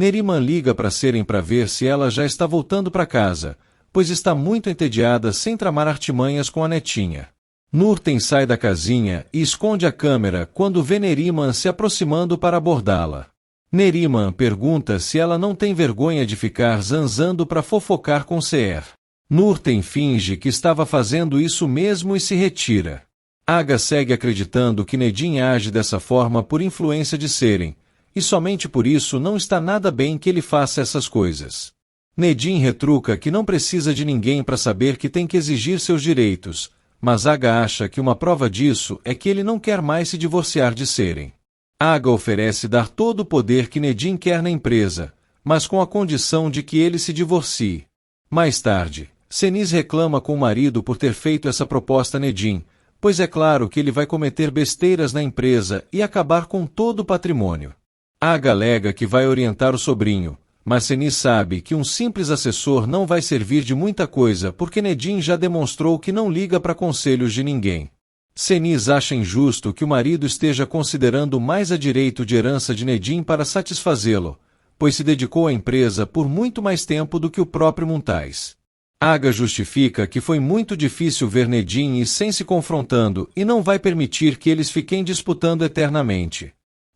Neriman liga para Seren para ver se ela já está voltando para casa, pois está muito entediada sem tramar artimanhas com a netinha. Nurten sai da casinha e esconde a câmera quando vê Neriman se aproximando para abordá-la. Neriman pergunta se ela não tem vergonha de ficar zanzando para fofocar com Seer. Nurten finge que estava fazendo isso mesmo e se retira. Aga segue acreditando que Nedin age dessa forma por influência de Seren, e somente por isso não está nada bem que ele faça essas coisas. Nedin retruca que não precisa de ninguém para saber que tem que exigir seus direitos, mas Aga acha que uma prova disso é que ele não quer mais se divorciar de Seren. Aga oferece dar todo o poder que Nedin quer na empresa, mas com a condição de que ele se divorcie. Mais tarde, Senis reclama com o marido por ter feito essa proposta a Nedin, pois é claro que ele vai cometer besteiras na empresa e acabar com todo o patrimônio. Aga alega que vai orientar o sobrinho, mas Senis sabe que um simples assessor não vai servir de muita coisa porque Nedin já demonstrou que não liga para conselhos de ninguém. Senis acha injusto que o marido esteja considerando mais a direito de herança de Nedin para satisfazê-lo, pois se dedicou à empresa por muito mais tempo do que o próprio Muntais. Aga justifica que foi muito difícil ver Nedin e Sen se confrontando e não vai permitir que eles fiquem disputando eternamente.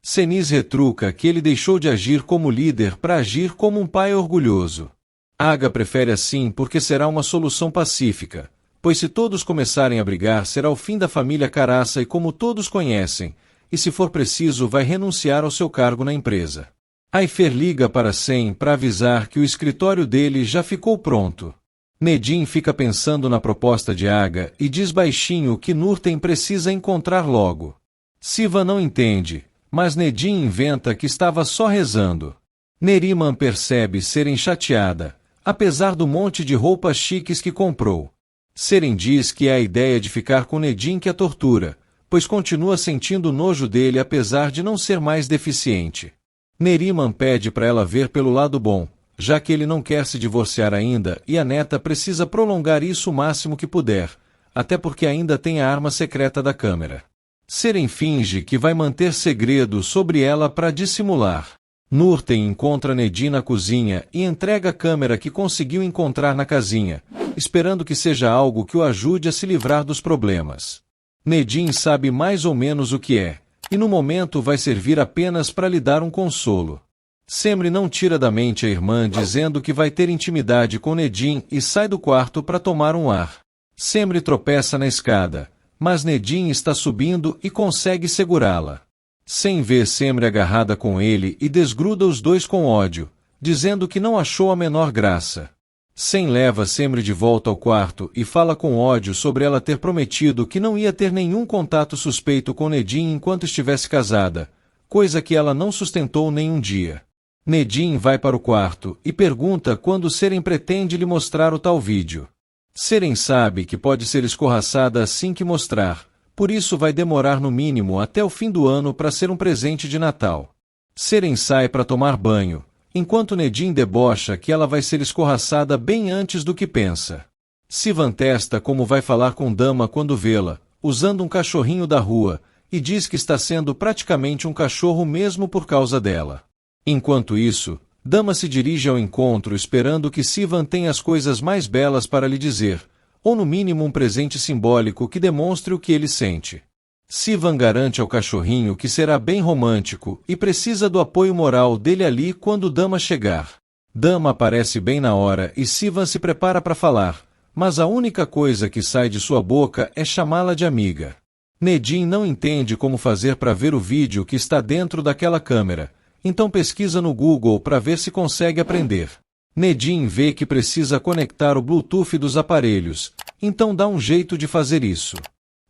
Senis retruca que ele deixou de agir como líder para agir como um pai orgulhoso. Aga prefere assim porque será uma solução pacífica, pois se todos começarem a brigar será o fim da família Caraça e como todos conhecem, e se for preciso vai renunciar ao seu cargo na empresa. Aifer liga para Sen para avisar que o escritório dele já ficou pronto. Nedin fica pensando na proposta de Aga e diz baixinho que Nurten precisa encontrar logo. Siva não entende, mas Nedin inventa que estava só rezando. Neriman percebe Seren chateada, apesar do monte de roupas chiques que comprou. Seren diz que é a ideia de ficar com Nedin que a tortura, pois continua sentindo nojo dele apesar de não ser mais deficiente. Neriman pede para ela ver pelo lado bom, já que ele não quer se divorciar ainda e a neta precisa prolongar isso o máximo que puder, até porque ainda tem a arma secreta da câmera. Seren finge que vai manter segredo sobre ela para dissimular. Nurten encontra Nedin na cozinha e entrega a câmera que conseguiu encontrar na casinha, esperando que seja algo que o ajude a se livrar dos problemas. Nedin sabe mais ou menos o que é, e no momento vai servir apenas para lhe dar um consolo. Semri não tira da mente a irmã dizendo que vai ter intimidade com Nedin e sai do quarto para tomar um ar. Semri tropeça na escada, mas Nedin está subindo e consegue segurá-la. Sen vê Semri agarrada com ele e desgruda os dois com ódio, dizendo que não achou a menor graça. Sen leva Semri de volta ao quarto e fala com ódio sobre ela ter prometido que não ia ter nenhum contato suspeito com Nedin enquanto estivesse casada, coisa que ela não sustentou nenhum dia. Nedin vai para o quarto e pergunta quando Seren pretende lhe mostrar o tal vídeo. Seren sabe que pode ser escorraçada assim que mostrar, por isso vai demorar no mínimo até o fim do ano para ser um presente de Natal. Seren sai para tomar banho, enquanto Nedin debocha que ela vai ser escorraçada bem antes do que pensa. Sivan testa como vai falar com Dama quando vê-la, usando um cachorrinho da rua, e diz que está sendo praticamente um cachorro mesmo por causa dela. Enquanto isso, Dama se dirige ao encontro esperando que Sivan tenha as coisas mais belas para lhe dizer, ou no mínimo um presente simbólico que demonstre o que ele sente. Sivan garante ao cachorrinho que será bem romântico e precisa do apoio moral dele ali quando Dama chegar. Dama aparece bem na hora e Sivan se prepara para falar, mas a única coisa que sai de sua boca é chamá-la de amiga. Nedin não entende como fazer para ver o vídeo que está dentro daquela câmera, então pesquisa no Google para ver se consegue aprender. Nedin vê que precisa conectar o Bluetooth dos aparelhos, então dá um jeito de fazer isso.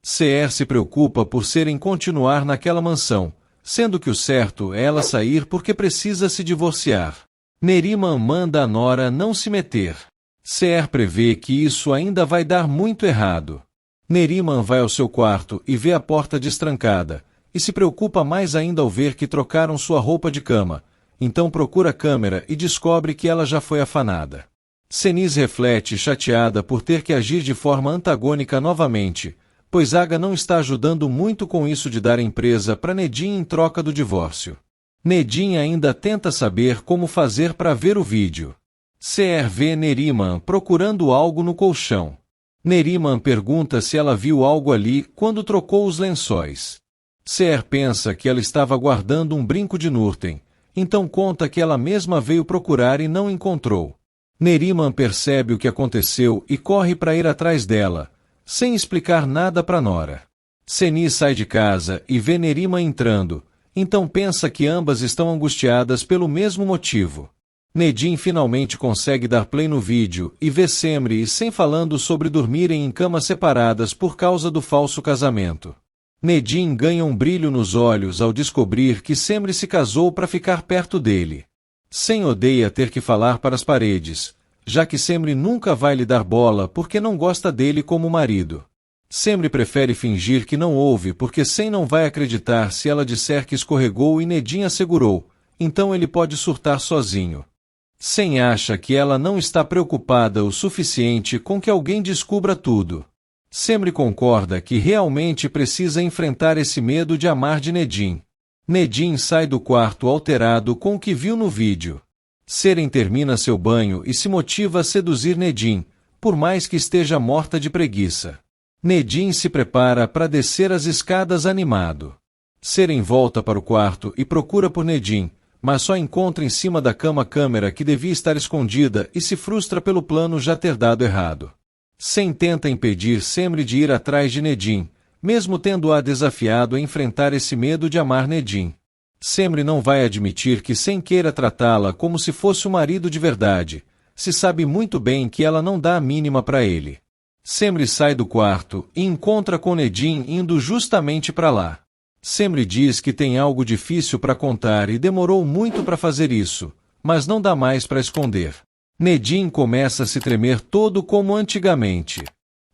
Seer se preocupa por Seren continuar naquela mansão, sendo que o certo é ela sair porque precisa se divorciar. Neriman manda a Nora não se meter. Seer prevê que isso ainda vai dar muito errado. Neriman vai ao seu quarto e vê a porta destrancada, e se preocupa mais ainda ao ver que trocaram sua roupa de cama, então procura a câmera e descobre que ela já foi afanada. Senis reflete chateada por ter que agir de forma antagônica novamente, pois Aga não está ajudando muito com isso de dar a empresa para Nedin em troca do divórcio. Nedim ainda tenta saber como fazer para ver o vídeo. Seher vê Neriman procurando algo no colchão. Neriman pergunta se ela viu algo ali quando trocou os lençóis. Seher pensa que ela estava guardando um brinco de Nurten, então conta que ela mesma veio procurar e não encontrou. Neriman percebe o que aconteceu e corre para ir atrás dela, sem explicar nada para Nora. Seni sai de casa e vê Neriman entrando, então pensa que ambas estão angustiadas pelo mesmo motivo. Nedim finalmente consegue dar play no vídeo e vê Semri e Sem falando sobre dormirem em camas separadas por causa do falso casamento. Nedim ganha um brilho nos olhos ao descobrir que Semri se casou para ficar perto dele. Sem odeia ter que falar para as paredes, já que Semri nunca vai lhe dar bola porque não gosta dele como marido. Semri prefere fingir que não ouve porque Sem não vai acreditar se ela disser que escorregou e Nedim assegurou, então ele pode surtar sozinho. Sem acha que ela não está preocupada o suficiente com que alguém descubra tudo. Semri concorda que realmente precisa enfrentar esse medo de amar de Nedim. Nedim sai do quarto alterado com o que viu no vídeo. Seren termina seu banho e se motiva a seduzir Nedim, por mais que esteja morta de preguiça. Nedim se prepara para descer as escadas animado. Seren volta para o quarto e procura por Nedim, mas só encontra em cima da cama a câmera que devia estar escondida e se frustra pelo plano já ter dado errado. Sem tenta impedir Semri de ir atrás de Nedim, mesmo tendo-a desafiado a enfrentar esse medo de amar Nedim. Semri não vai admitir que Sem queira tratá-la como se fosse um marido de verdade, se sabe muito bem que ela não dá a mínima para ele. Semri sai do quarto e encontra com Nedim indo justamente para lá. Semri diz que tem algo difícil para contar e demorou muito para fazer isso, mas não dá mais para esconder. Nedim começa a se tremer todo como antigamente.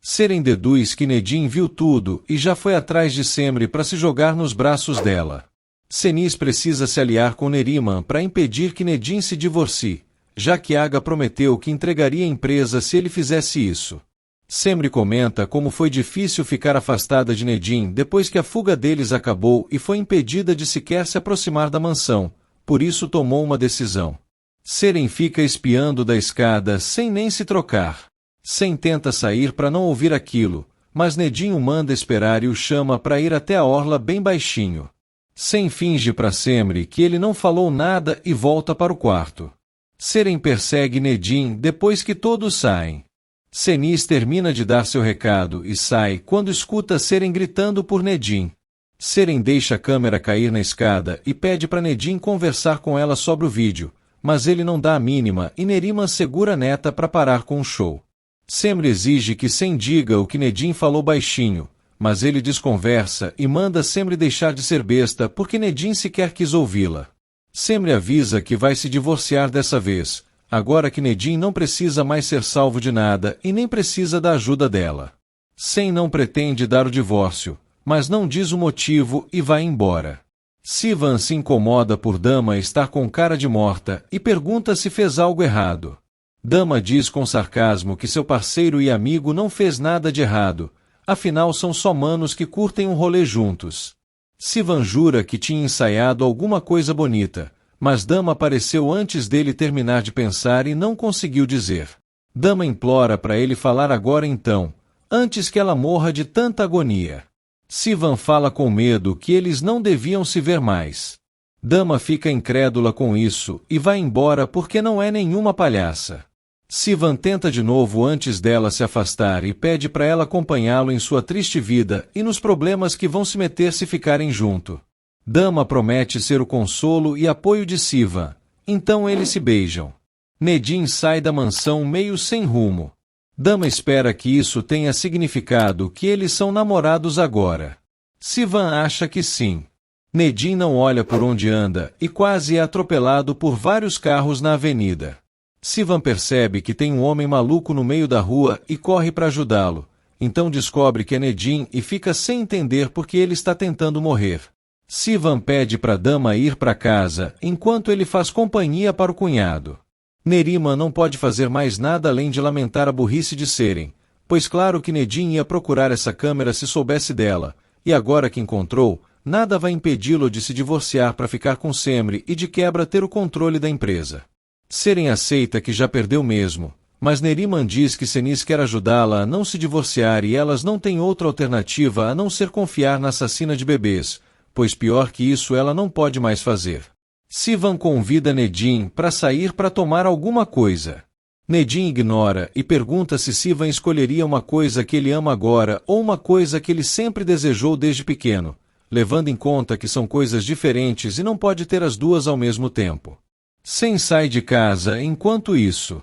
Seren deduz que Nedim viu tudo e já foi atrás de Semri para se jogar nos braços dela. Senis precisa se aliar com Neriman para impedir que Nedim se divorcie, já que Aga prometeu que entregaria a empresa se ele fizesse isso. Semri comenta como foi difícil ficar afastada de Nedim depois que a fuga deles acabou e foi impedida de sequer se aproximar da mansão, por isso tomou uma decisão. Seren fica espiando da escada sem nem se trocar. Sem tenta sair para não ouvir aquilo, mas Nedim o manda esperar e o chama para ir até a orla bem baixinho. Sem finge para Semri que ele não falou nada e volta para o quarto. Seren persegue Nedim depois que todos saem. Senis termina de dar seu recado e sai quando escuta Seren gritando por Nedim. Seren deixa a câmera cair na escada e pede para Nedim conversar com ela sobre o vídeo, mas ele não dá a mínima e Neriman segura a neta para parar com o show. Semri exige que Sem diga o que Nedim falou baixinho, mas ele desconversa e manda Semri deixar de ser besta porque Nedim sequer quis ouvi-la. Semri avisa que vai se divorciar dessa vez, agora que Nedim não precisa mais ser salvo de nada e nem precisa da ajuda dela. Sem não pretende dar o divórcio, mas não diz o motivo e vai embora. Sivan se incomoda por Dama estar com cara de morta e pergunta se fez algo errado. Dama diz com sarcasmo que seu parceiro e amigo não fez nada de errado, afinal são só manos que curtem um rolê juntos. Sivan jura que tinha ensaiado alguma coisa bonita, mas Dama apareceu antes dele terminar de pensar e não conseguiu dizer. Dama implora para ele falar agora então, antes que ela morra de tanta agonia. Sivan fala com medo que eles não deviam se ver mais. Dama fica incrédula com isso e vai embora porque não é nenhuma palhaça. Sivan tenta de novo antes dela se afastar e pede para ela acompanhá-lo em sua triste vida e nos problemas que vão se meter se ficarem junto. Dama promete ser o consolo e apoio de Sivan, então eles se beijam. Nedim sai da mansão meio sem rumo. Dama espera que isso tenha significado que eles são namorados agora. Sivan acha que sim. Nedim não olha por onde anda e quase é atropelado por vários carros na avenida. Sivan percebe que tem um homem maluco no meio da rua e corre para ajudá-lo, então descobre que é Nedim e fica sem entender porque ele está tentando morrer. Sivan pede para Dama ir para casa enquanto ele faz companhia para o cunhado. Neriman não pode fazer mais nada além de lamentar a burrice de Seren, pois claro que Nedim ia procurar essa câmera se soubesse dela, e agora que encontrou, nada vai impedi-lo de se divorciar para ficar com Semri e de quebra ter o controle da empresa. Seren aceita que já perdeu mesmo, mas Neriman diz que Senis quer ajudá-la a não se divorciar e elas não têm outra alternativa a não ser confiar na assassina de bebês, pois pior que isso ela não pode mais fazer. Sivan convida Nedim para sair para tomar alguma coisa. Nedim ignora e pergunta se Sivan escolheria uma coisa que ele ama agora ou uma coisa que ele sempre desejou desde pequeno, levando em conta que são coisas diferentes e não pode ter as duas ao mesmo tempo. Sen sai de casa enquanto isso.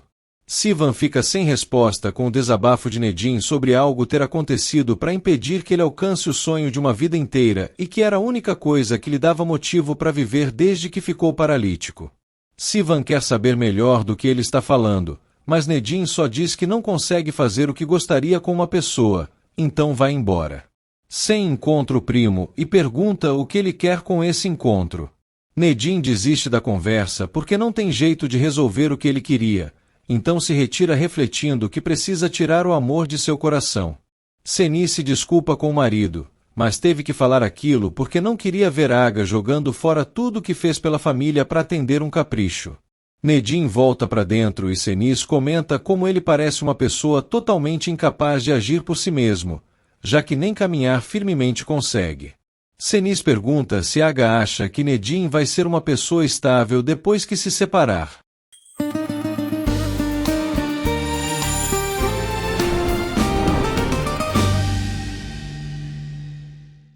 Sivan fica sem resposta com o desabafo de Nedim sobre algo ter acontecido para impedir que ele alcance o sonho de uma vida inteira e que era a única coisa que lhe dava motivo para viver desde que ficou paralítico. Sivan quer saber melhor do que ele está falando, mas Nedim só diz que não consegue fazer o que gostaria com uma pessoa, então vai embora. Sen encontra o primo e pergunta o que ele quer com esse encontro. Nedim desiste da conversa porque não tem jeito de resolver o que ele queria, então se retira refletindo que precisa tirar o amor de seu coração. Senis se desculpa com o marido, mas teve que falar aquilo porque não queria ver Aga jogando fora tudo que fez pela família para atender um capricho. Nedim volta para dentro e Senis comenta como ele parece uma pessoa totalmente incapaz de agir por si mesmo, já que nem caminhar firmemente consegue. Senis pergunta se Aga acha que Nedim vai ser uma pessoa estável depois que se separar.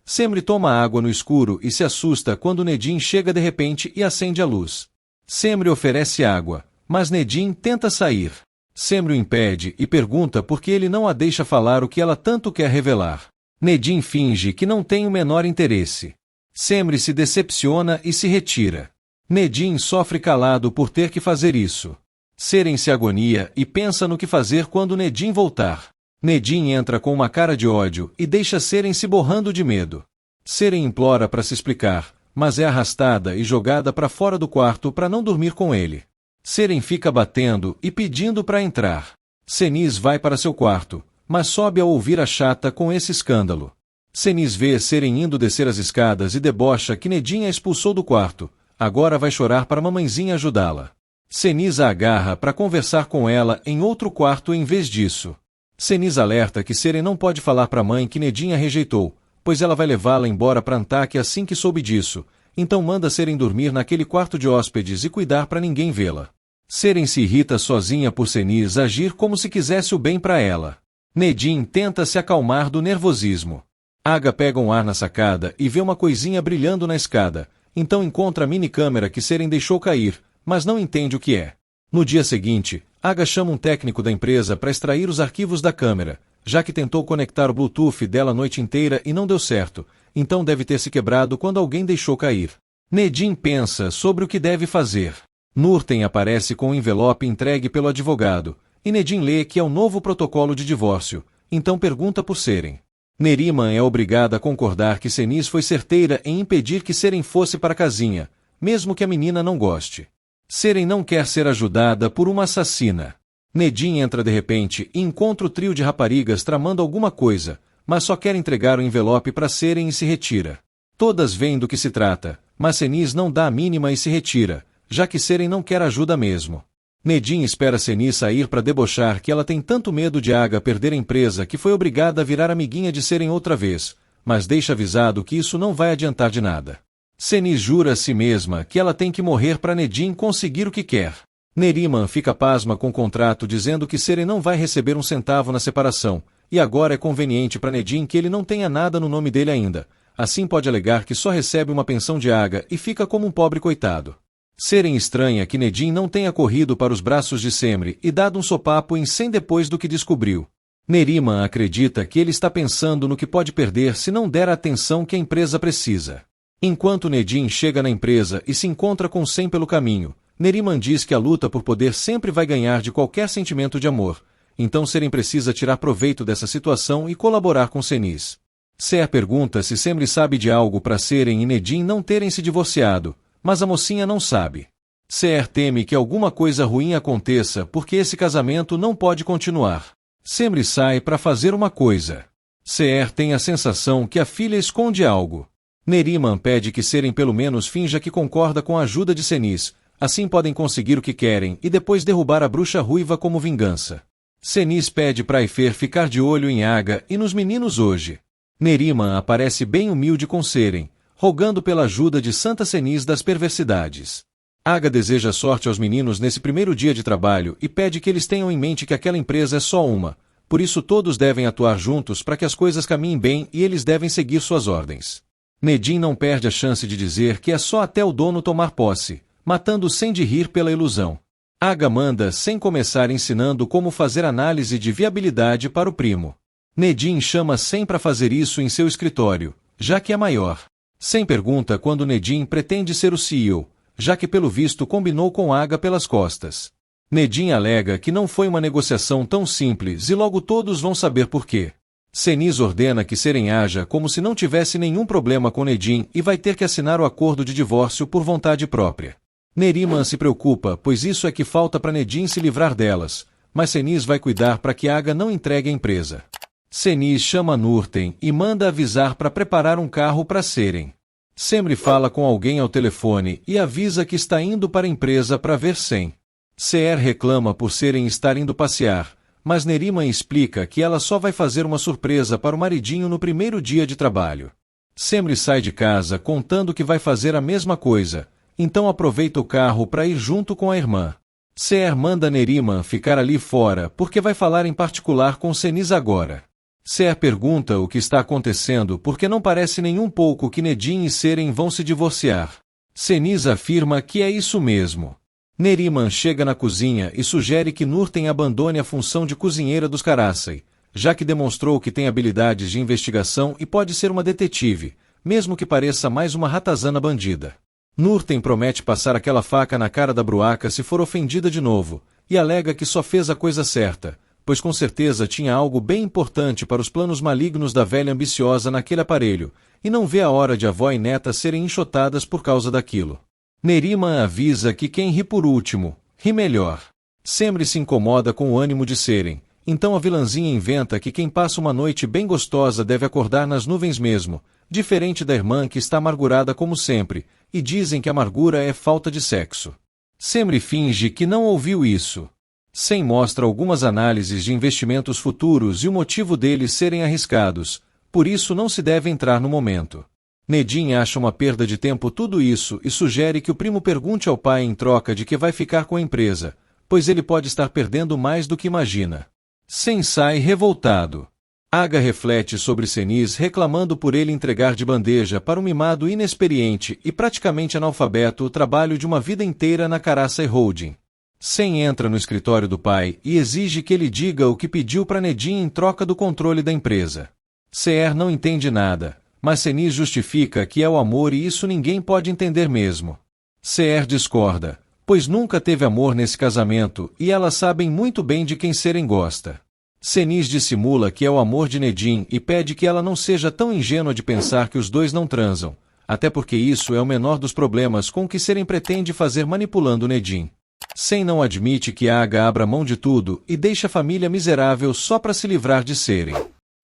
Semri toma água no escuro e se assusta quando Nedim chega de repente e acende a luz. Semri oferece água, mas Nedim tenta sair. Semri o impede e pergunta por que ele não a deixa falar o que ela tanto quer revelar. Nedim finge que não tem o menor interesse. Semri se decepciona e se retira. Nedim sofre calado por ter que fazer isso. Seren se agonia e pensa no que fazer quando Nedim voltar. Nedim entra com uma cara de ódio e deixa Seren se borrando de medo. Seren implora para se explicar, mas é arrastada e jogada para fora do quarto para não dormir com ele. Seren fica batendo e pedindo para entrar. Senis vai para seu quarto, mas sobe ao ouvir a chata com esse escândalo. Senis vê Seren indo descer as escadas e debocha que Nedim a expulsou do quarto, agora vai chorar para a mamãezinha ajudá-la. Senis a agarra para conversar com ela em outro quarto em vez disso. Senis alerta que Seren não pode falar para a mãe que Nedim a rejeitou, pois ela vai levá-la embora para Antáquia assim que soube disso, então manda Seren dormir naquele quarto de hóspedes e cuidar para ninguém vê-la. Seren se irrita sozinha por Senis agir como se quisesse o bem para ela. Nedim tenta se acalmar do nervosismo. Aga pega um ar na sacada e vê uma coisinha brilhando na escada, então encontra a mini-câmera que Seren deixou cair, mas não entende o que é. No dia seguinte, Aga chama um técnico da empresa para extrair os arquivos da câmera, já que tentou conectar o Bluetooth dela a noite inteira e não deu certo, então deve ter se quebrado quando alguém deixou cair. Nedim pensa sobre o que deve fazer. Nurten aparece com um envelope entregue pelo advogado, e Nedim lê que é o novo protocolo de divórcio, então pergunta por Seren. Neriman é obrigada a concordar que Senis foi certeira em impedir que Seren fosse para a casinha, mesmo que a menina não goste. Seren não quer ser ajudada por uma assassina. Nedim entra de repente e encontra o trio de raparigas tramando alguma coisa, mas só quer entregar o envelope para Seren e se retira. Todas veem do que se trata, mas Senis não dá a mínima e se retira, já que Seren não quer ajuda mesmo. Nedim espera Senis sair para debochar que ela tem tanto medo de Aga perder a empresa que foi obrigada a virar amiguinha de Seren outra vez, mas deixa avisado que isso não vai adiantar de nada. Senis jura a si mesma que ela tem que morrer para Nedim conseguir o que quer. Neriman fica pasma com o contrato dizendo que Seren não vai receber um centavo na separação, e agora é conveniente para Nedim que ele não tenha nada no nome dele ainda, assim pode alegar que só recebe uma pensão de Aga e fica como um pobre coitado. Seren estranha que Nedim não tenha corrido para os braços de Semri e dado um sopapo em Sen depois do que descobriu. Neriman acredita que ele está pensando no que pode perder se não der a atenção que a empresa precisa. Enquanto Nedim chega na empresa e se encontra com Sen pelo caminho, Neriman diz que a luta por poder sempre vai ganhar de qualquer sentimento de amor, então Seren precisa tirar proveito dessa situação e colaborar com Senis. Ser pergunta se Semri sabe de algo para Seren e Nedim não terem se divorciado, mas a mocinha não sabe. Ser teme que alguma coisa ruim aconteça porque esse casamento não pode continuar. Semri sai para fazer uma coisa. Ser tem a sensação que a filha esconde algo. Neriman pede que Seren pelo menos finja que concorda com a ajuda de Cenis, assim podem conseguir o que querem e depois derrubar a bruxa ruiva como vingança. Cenis pede para Aifer ficar de olho em Aga e nos meninos hoje. Neriman aparece bem humilde com Seren, rogando pela ajuda de Santa Cenis das perversidades. Aga deseja sorte aos meninos nesse primeiro dia de trabalho e pede que eles tenham em mente que aquela empresa é só uma, por isso todos devem atuar juntos para que as coisas caminhem bem e eles devem seguir suas ordens. Nedin não perde a chance de dizer que é só até o dono tomar posse, matando sem de rir pela ilusão. Aga manda sem começar ensinando como fazer análise de viabilidade para o primo. Nedin chama Sem para fazer isso em seu escritório, já que é maior. Sem pergunta quando Nedin pretende ser o CEO, já que pelo visto combinou com Aga pelas costas. Nedin alega que não foi uma negociação tão simples e logo todos vão saber por quê. Cenis ordena que Seren haja como se não tivesse nenhum problema com Nedin e vai ter que assinar o acordo de divórcio por vontade própria. Neriman se preocupa, pois isso é que falta para Nedin se livrar delas, mas Cenis vai cuidar para que Aga não entregue a empresa. Cenis chama Nurten e manda avisar para preparar um carro para Seren. Semri fala com alguém ao telefone e avisa que está indo para a empresa para ver Sem. Seer reclama por Seren estar indo passear, mas Neriman explica que ela só vai fazer uma surpresa para o maridinho no primeiro dia de trabalho. Semri sai de casa contando que vai fazer a mesma coisa, então aproveita o carro para ir junto com a irmã. Seer manda Neriman ficar ali fora porque vai falar em particular com Cenis agora. Seer pergunta o que está acontecendo porque não parece nem um pouco que Nedin e Seren vão se divorciar. Cenis afirma que é isso mesmo. Neriman chega na cozinha e sugere que Nurten abandone a função de cozinheira dos Karasai, já que demonstrou que tem habilidades de investigação e pode ser uma detetive, mesmo que pareça mais uma ratazana bandida. Nurten promete passar aquela faca na cara da bruaca se for ofendida de novo, e alega que só fez a coisa certa, pois com certeza tinha algo bem importante para os planos malignos da velha ambiciosa naquele aparelho, e não vê a hora de avó e neta serem enxotadas por causa daquilo. Neriman avisa que quem ri por último, ri melhor. Semri se incomoda com o ânimo de Seren, então a vilãzinha inventa que quem passa uma noite bem gostosa deve acordar nas nuvens mesmo, diferente da irmã que está amargurada como sempre, e dizem que a amargura é falta de sexo. Semri finge que não ouviu isso. Sem mostra algumas análises de investimentos futuros e o motivo deles serem arriscados, por isso não se deve entrar no momento. Nedin acha uma perda de tempo tudo isso e sugere que o primo pergunte ao pai em troca de que vai ficar com a empresa, pois ele pode estar perdendo mais do que imagina. Sem sai revoltado. Aga reflete sobre Cenis reclamando por ele entregar de bandeja para um mimado inexperiente e praticamente analfabeto o trabalho de uma vida inteira na Karasai Holding. Sen entra no escritório do pai e exige que ele diga o que pediu para Nedin em troca do controle da empresa. Seer não entende nada, mas Cenis justifica que é o amor e isso ninguém pode entender mesmo. Seer discorda, pois nunca teve amor nesse casamento e elas sabem muito bem de quem Seren gosta. Cenis dissimula que é o amor de Nedin e pede que ela não seja tão ingênua de pensar que os dois não transam, até porque isso é o menor dos problemas com que Seren pretende fazer manipulando Nedin. Sen não admite que Aga abra mão de tudo e deixe a família miserável só para se livrar de Seren.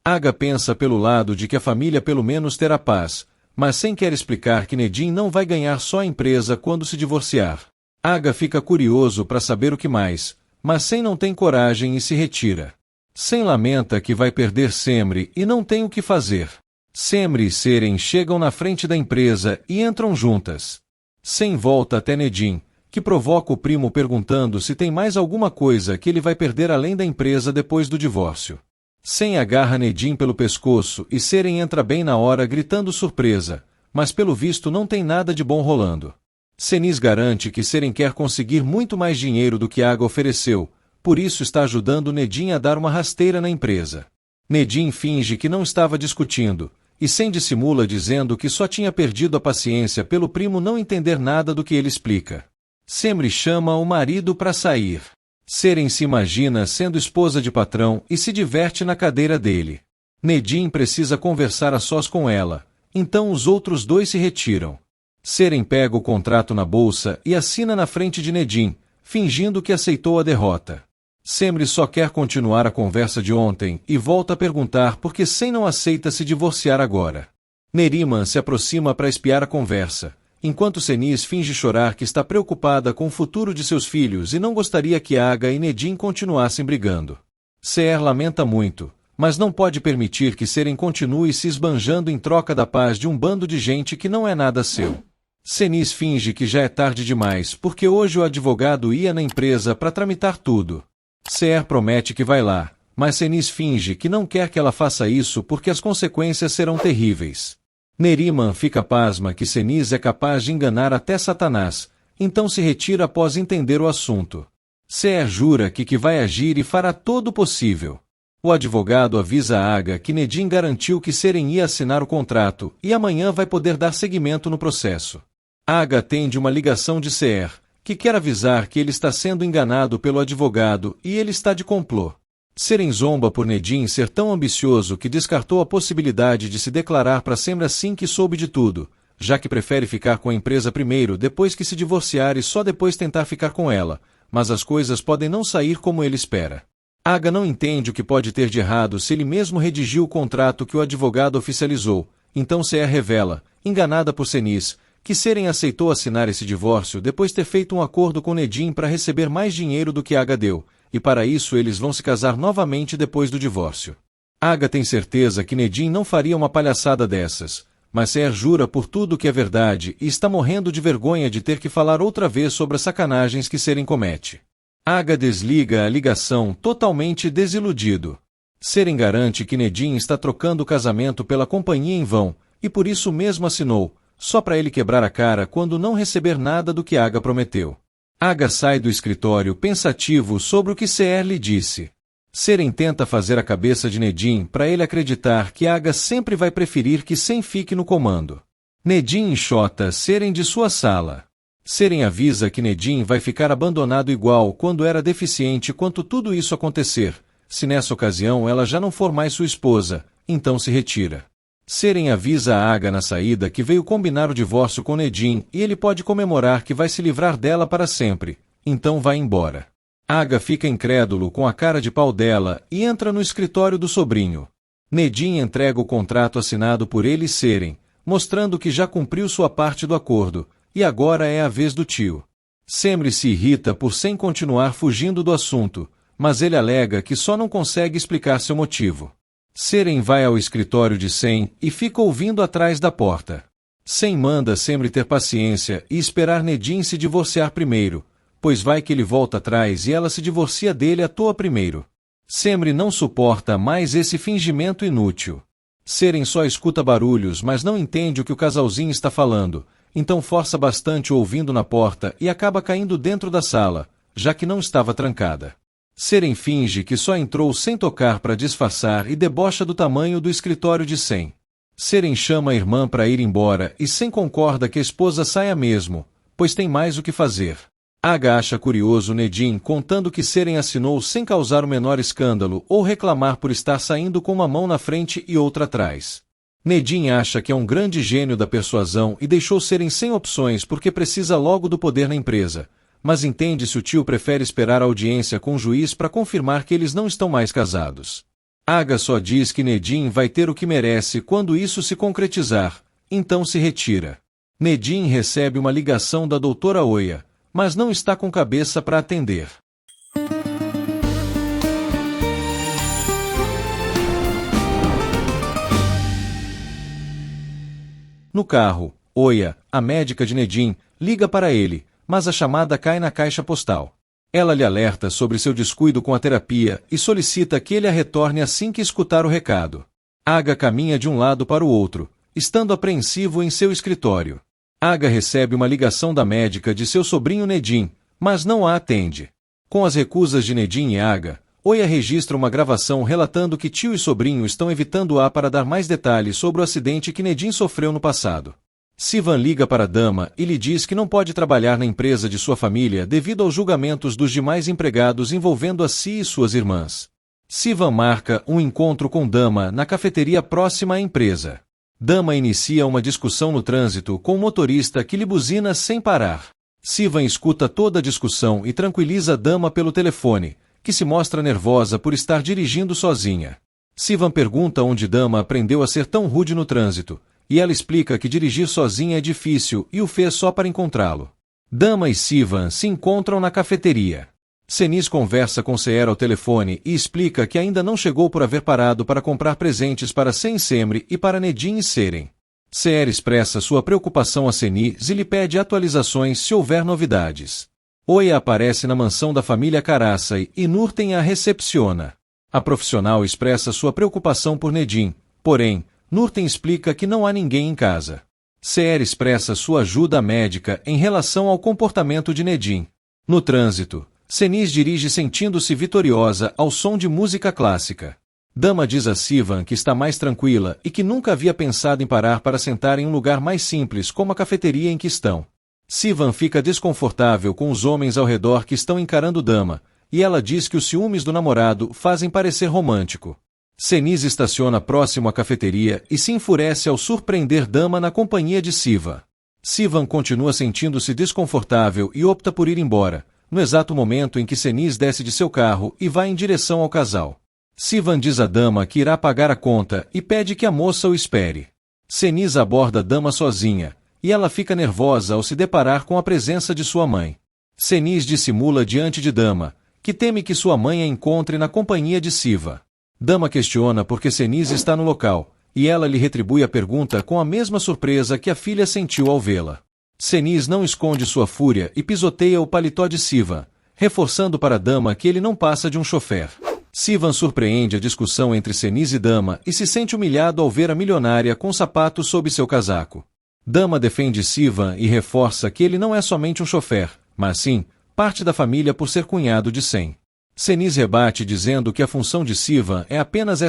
Aga pensa pelo lado de que a família pelo menos terá paz, mas Sen quer explicar que Nedin não vai ganhar só a empresa quando se divorciar. Aga fica curioso para saber o que mais, mas Sen não tem coragem e se retira. Sen lamenta que vai perder Semri e não tem o que fazer. Semri e Seren chegam na frente da empresa e entram juntas. Sen volta até Nedin, que provoca o primo perguntando se tem mais alguma coisa que ele vai perder além da empresa depois do divórcio. Sen agarra Nedin pelo pescoço e Seren entra bem na hora gritando surpresa, mas pelo visto não tem nada de bom rolando. Cenis garante que Seren quer conseguir muito mais dinheiro do que Aga ofereceu, por isso está ajudando Nedin a dar uma rasteira na empresa. Nedin finge que não estava discutindo, e Sen dissimula dizendo que só tinha perdido a paciência pelo primo não entender nada do que ele explica. Semri chama o marido para sair. Seren se imagina sendo esposa de patrão e se diverte na cadeira dele. Nedin precisa conversar a sós com ela, então os outros dois se retiram. Seren pega o contrato na bolsa e assina na frente de Nedin, fingindo que aceitou a derrota. Semri só quer continuar a conversa de ontem e volta a perguntar por que Sen não aceita se divorciar agora. Neriman se aproxima para espiar a conversa, enquanto Senis finge chorar que está preocupada com o futuro de seus filhos e não gostaria que Aga e Nedim continuassem brigando. Seher lamenta muito, mas não pode permitir que Seren continue se esbanjando em troca da paz de um bando de gente que não é nada seu. Senis finge que já é tarde demais porque hoje o advogado ia na empresa para tramitar tudo. Seher promete que vai lá, mas Senis finge que não quer que ela faça isso porque as consequências serão terríveis. Neriman fica pasma que Senis é capaz de enganar até Satanás, então se retira após entender o assunto. Seher jura que vai agir e fará todo o possível. O advogado avisa a Aga que Nedim garantiu que Seren ia assinar o contrato e amanhã vai poder dar seguimento no processo. Aga atende uma ligação de Seher, que quer avisar que ele está sendo enganado pelo advogado e ele está de complô. Seren zomba por Nedim ser tão ambicioso que descartou a possibilidade de se declarar para sempre assim que soube de tudo, já que prefere ficar com a empresa primeiro depois que se divorciar e só depois tentar ficar com ela, mas as coisas podem não sair como ele espera. Aga não entende o que pode ter de errado se ele mesmo redigiu o contrato que o advogado oficializou, então Seher revela, enganada por Senis, que Seren aceitou assinar esse divórcio depois de ter feito um acordo com Nedim para receber mais dinheiro do que Aga deu, e para isso eles vão se casar novamente depois do divórcio. Aga tem certeza que Nedim não faria uma palhaçada dessas, mas Seher jura por tudo que é verdade e está morrendo de vergonha de ter que falar outra vez sobre as sacanagens que Seren comete. Aga desliga a ligação totalmente desiludido. Seren garante que Nedim está trocando o casamento pela companhia em vão, e por isso mesmo assinou, só para ele quebrar a cara quando não receber nada do que Aga prometeu. Aga sai do escritório pensativo sobre o que Seher lhe disse. Seren tenta fazer a cabeça de Nedim para ele acreditar que Aga sempre vai preferir que Sen fique no comando. Nedim enxota Seren de sua sala. Seren avisa que Nedim vai ficar abandonado igual quando era deficiente quando tudo isso acontecer. Se nessa ocasião ela já não for mais sua esposa, então se retira. Seren avisa a Aga na saída que veio combinar o divórcio com Nedim e ele pode comemorar que vai se livrar dela para sempre, então vai embora. Aga fica incrédulo com a cara de pau dela e entra no escritório do sobrinho. Nedim entrega o contrato assinado por ele e Seren, mostrando que já cumpriu sua parte do acordo, e agora é a vez do tio. Semri se irrita por Sen continuar fugindo do assunto, mas ele alega que só não consegue explicar seu motivo. Seren vai ao escritório de Sen e fica ouvindo atrás da porta. Sen manda Semri ter paciência e esperar Nedim se divorciar primeiro, pois vai que ele volta atrás e ela se divorcia dele à toa primeiro. Semri não suporta mais esse fingimento inútil. Seren só escuta barulhos, mas não entende o que o casalzinho está falando, então força bastante ouvindo na porta e acaba caindo dentro da sala, já que não estava trancada. Seren finge que só entrou sem tocar para disfarçar e debocha do tamanho do escritório de Sen. Seren chama a irmã para ir embora e Sen concorda que a esposa saia mesmo, pois tem mais o que fazer. Aga acha curioso Nedim contando que Seren assinou sem causar o menor escândalo ou reclamar por estar saindo com uma mão na frente e outra atrás. Nedim acha que é um grande gênio da persuasão e deixou Seren sem opções porque precisa logo do poder na empresa, mas entende se o tio prefere esperar a audiência com o juiz para confirmar que eles não estão mais casados. Aga só diz que Nedim vai ter o que merece quando isso se concretizar, então se retira. Nedim recebe uma ligação da doutora Oya, mas não está com cabeça para atender. No carro, Oya, a médica de Nedim, liga para ele, mas a chamada cai na caixa postal. Ela lhe alerta sobre seu descuido com a terapia e solicita que ele a retorne assim que escutar o recado. Aga caminha de um lado para o outro, estando apreensivo em seu escritório. Aga recebe uma ligação da médica de seu sobrinho Nedim, mas não a atende. Com as recusas de Nedim e Aga, Oya registra uma gravação relatando que tio e sobrinho estão evitando-a para dar mais detalhes sobre o acidente que Nedim sofreu no passado. Sivan liga para a dama e lhe diz que não pode trabalhar na empresa de sua família devido aos julgamentos dos demais empregados envolvendo a si e suas irmãs. Sivan marca um encontro com Dama na cafeteria próxima à empresa. Dama inicia uma discussão no trânsito com o motorista que lhe buzina sem parar. Sivan escuta toda a discussão e tranquiliza Dama pelo telefone, que se mostra nervosa por estar dirigindo sozinha. Sivan pergunta onde Dama aprendeu a ser tão rude no trânsito, e ela explica que dirigir sozinha é difícil e o fez só para encontrá-lo. Dama e Sivan se encontram na cafeteria. Cenis conversa com Seher ao telefone e explica que ainda não chegou por haver parado para comprar presentes para Sen Semri e para Nedim e Seren. Seher expressa sua preocupação a Cenis e lhe pede atualizações se houver novidades. Oia aparece na mansão da família Karaçai e Nurten a recepciona. A profissional expressa sua preocupação por Nedim, porém, Nurten explica que não há ninguém em casa. Seher expressa sua ajuda médica em relação ao comportamento de Nedim. No trânsito, Cenis dirige sentindo-se vitoriosa ao som de música clássica. Dama diz a Sivan que está mais tranquila e que nunca havia pensado em parar para sentar em um lugar mais simples como a cafeteria em que estão. Sivan fica desconfortável com os homens ao redor que estão encarando Dama, e ela diz que os ciúmes do namorado fazem parecer romântico. Cenis estaciona próximo à cafeteria e se enfurece ao surpreender Dama na companhia de Sivan. Sivan continua sentindo-se desconfortável e opta por ir embora, no exato momento em que Cenis desce de seu carro e vai em direção ao casal. Sivan diz à Dama que irá pagar a conta e pede que a moça o espere. Cenis aborda Dama sozinha, e ela fica nervosa ao se deparar com a presença de sua mãe. Cenis dissimula diante de Dama, que teme que sua mãe a encontre na companhia de Siva. Dama questiona por que Cenis está no local, e ela lhe retribui a pergunta com a mesma surpresa que a filha sentiu ao vê-la. Cenis não esconde sua fúria e pisoteia o paletó de Sivan, reforçando para Dama que ele não passa de um chofer. Sivan surpreende a discussão entre Cenis e Dama e se sente humilhado ao ver a milionária com sapatos sob seu casaco. Dama defende Sivan e reforça que ele não é somente um chofer, mas sim, parte da família por ser cunhado de Sen. Cenis rebate dizendo que a função de Sivan é apenas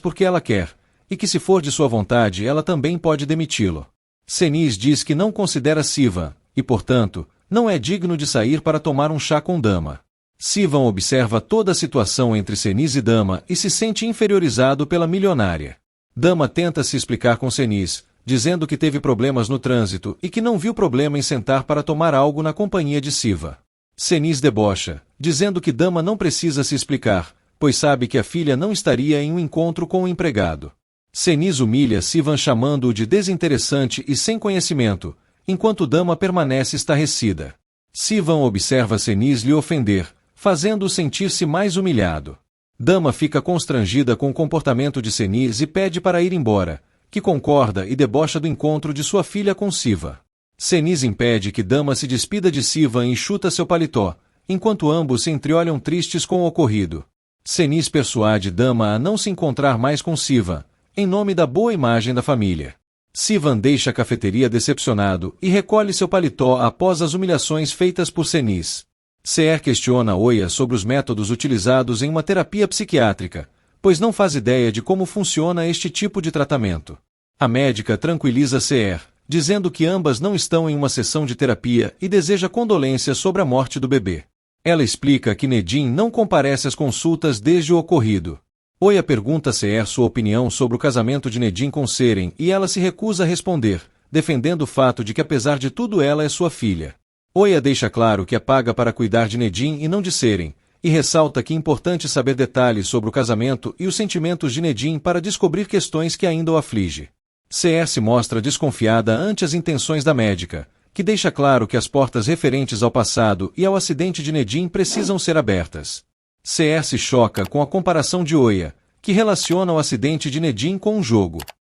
porque ela quer, e que se for de sua vontade ela também pode demiti-lo. Cenis diz que não considera Sivan, e portanto, não é digno de sair para tomar um chá com Dama. Sivan observa toda a situação entre Cenis e Dama e se sente inferiorizado pela milionária. Dama tenta se explicar com Cenis, dizendo que teve problemas no trânsito e que não viu problema em sentar para tomar algo na companhia de Sivan. Cenis debocha, dizendo que Dama não precisa se explicar, pois sabe que a filha não estaria em um encontro com o empregado. Cenis humilha Sivan chamando-o de desinteressante e sem conhecimento, enquanto Dama permanece estarrecida. Sivan observa Cenis lhe ofender, fazendo-o sentir-se mais humilhado. Dama fica constrangida com o comportamento de Cenis e pede para ir embora, que concorda e debocha do encontro de sua filha com Siva. Cenis impede que Dama se despida de Sivan e chuta seu paletó, enquanto ambos se entreolham tristes com o ocorrido. Cenis persuade Dama a não se encontrar mais com Sivan, em nome da boa imagem da família. Sivan deixa a cafeteria decepcionado e recolhe seu paletó após as humilhações feitas por Cenis. Seher questiona Oia sobre os métodos utilizados em uma terapia psiquiátrica, pois não faz ideia de como funciona este tipo de tratamento. A médica tranquiliza Seher, dizendo que ambas não estão em uma sessão de terapia e deseja condolências sobre a morte do bebê. Ela explica que Nedim não comparece às consultas desde o ocorrido. Oia pergunta a Seher sua opinião sobre o casamento de Nedim com Seren e ela se recusa a responder, defendendo o fato de que apesar de tudo ela é sua filha. Oia deixa claro que é paga para cuidar de Nedim e não de Seren, e ressalta que é importante saber detalhes sobre o casamento e os sentimentos de Nedim para descobrir questões que ainda o aflige. Seher se mostra desconfiada ante as intenções da médica, que deixa claro que as portas referentes ao passado e ao acidente de Nedim precisam ser abertas. Seher se choca com a comparação de Oia, que relaciona o acidente de Nedim com um jogo.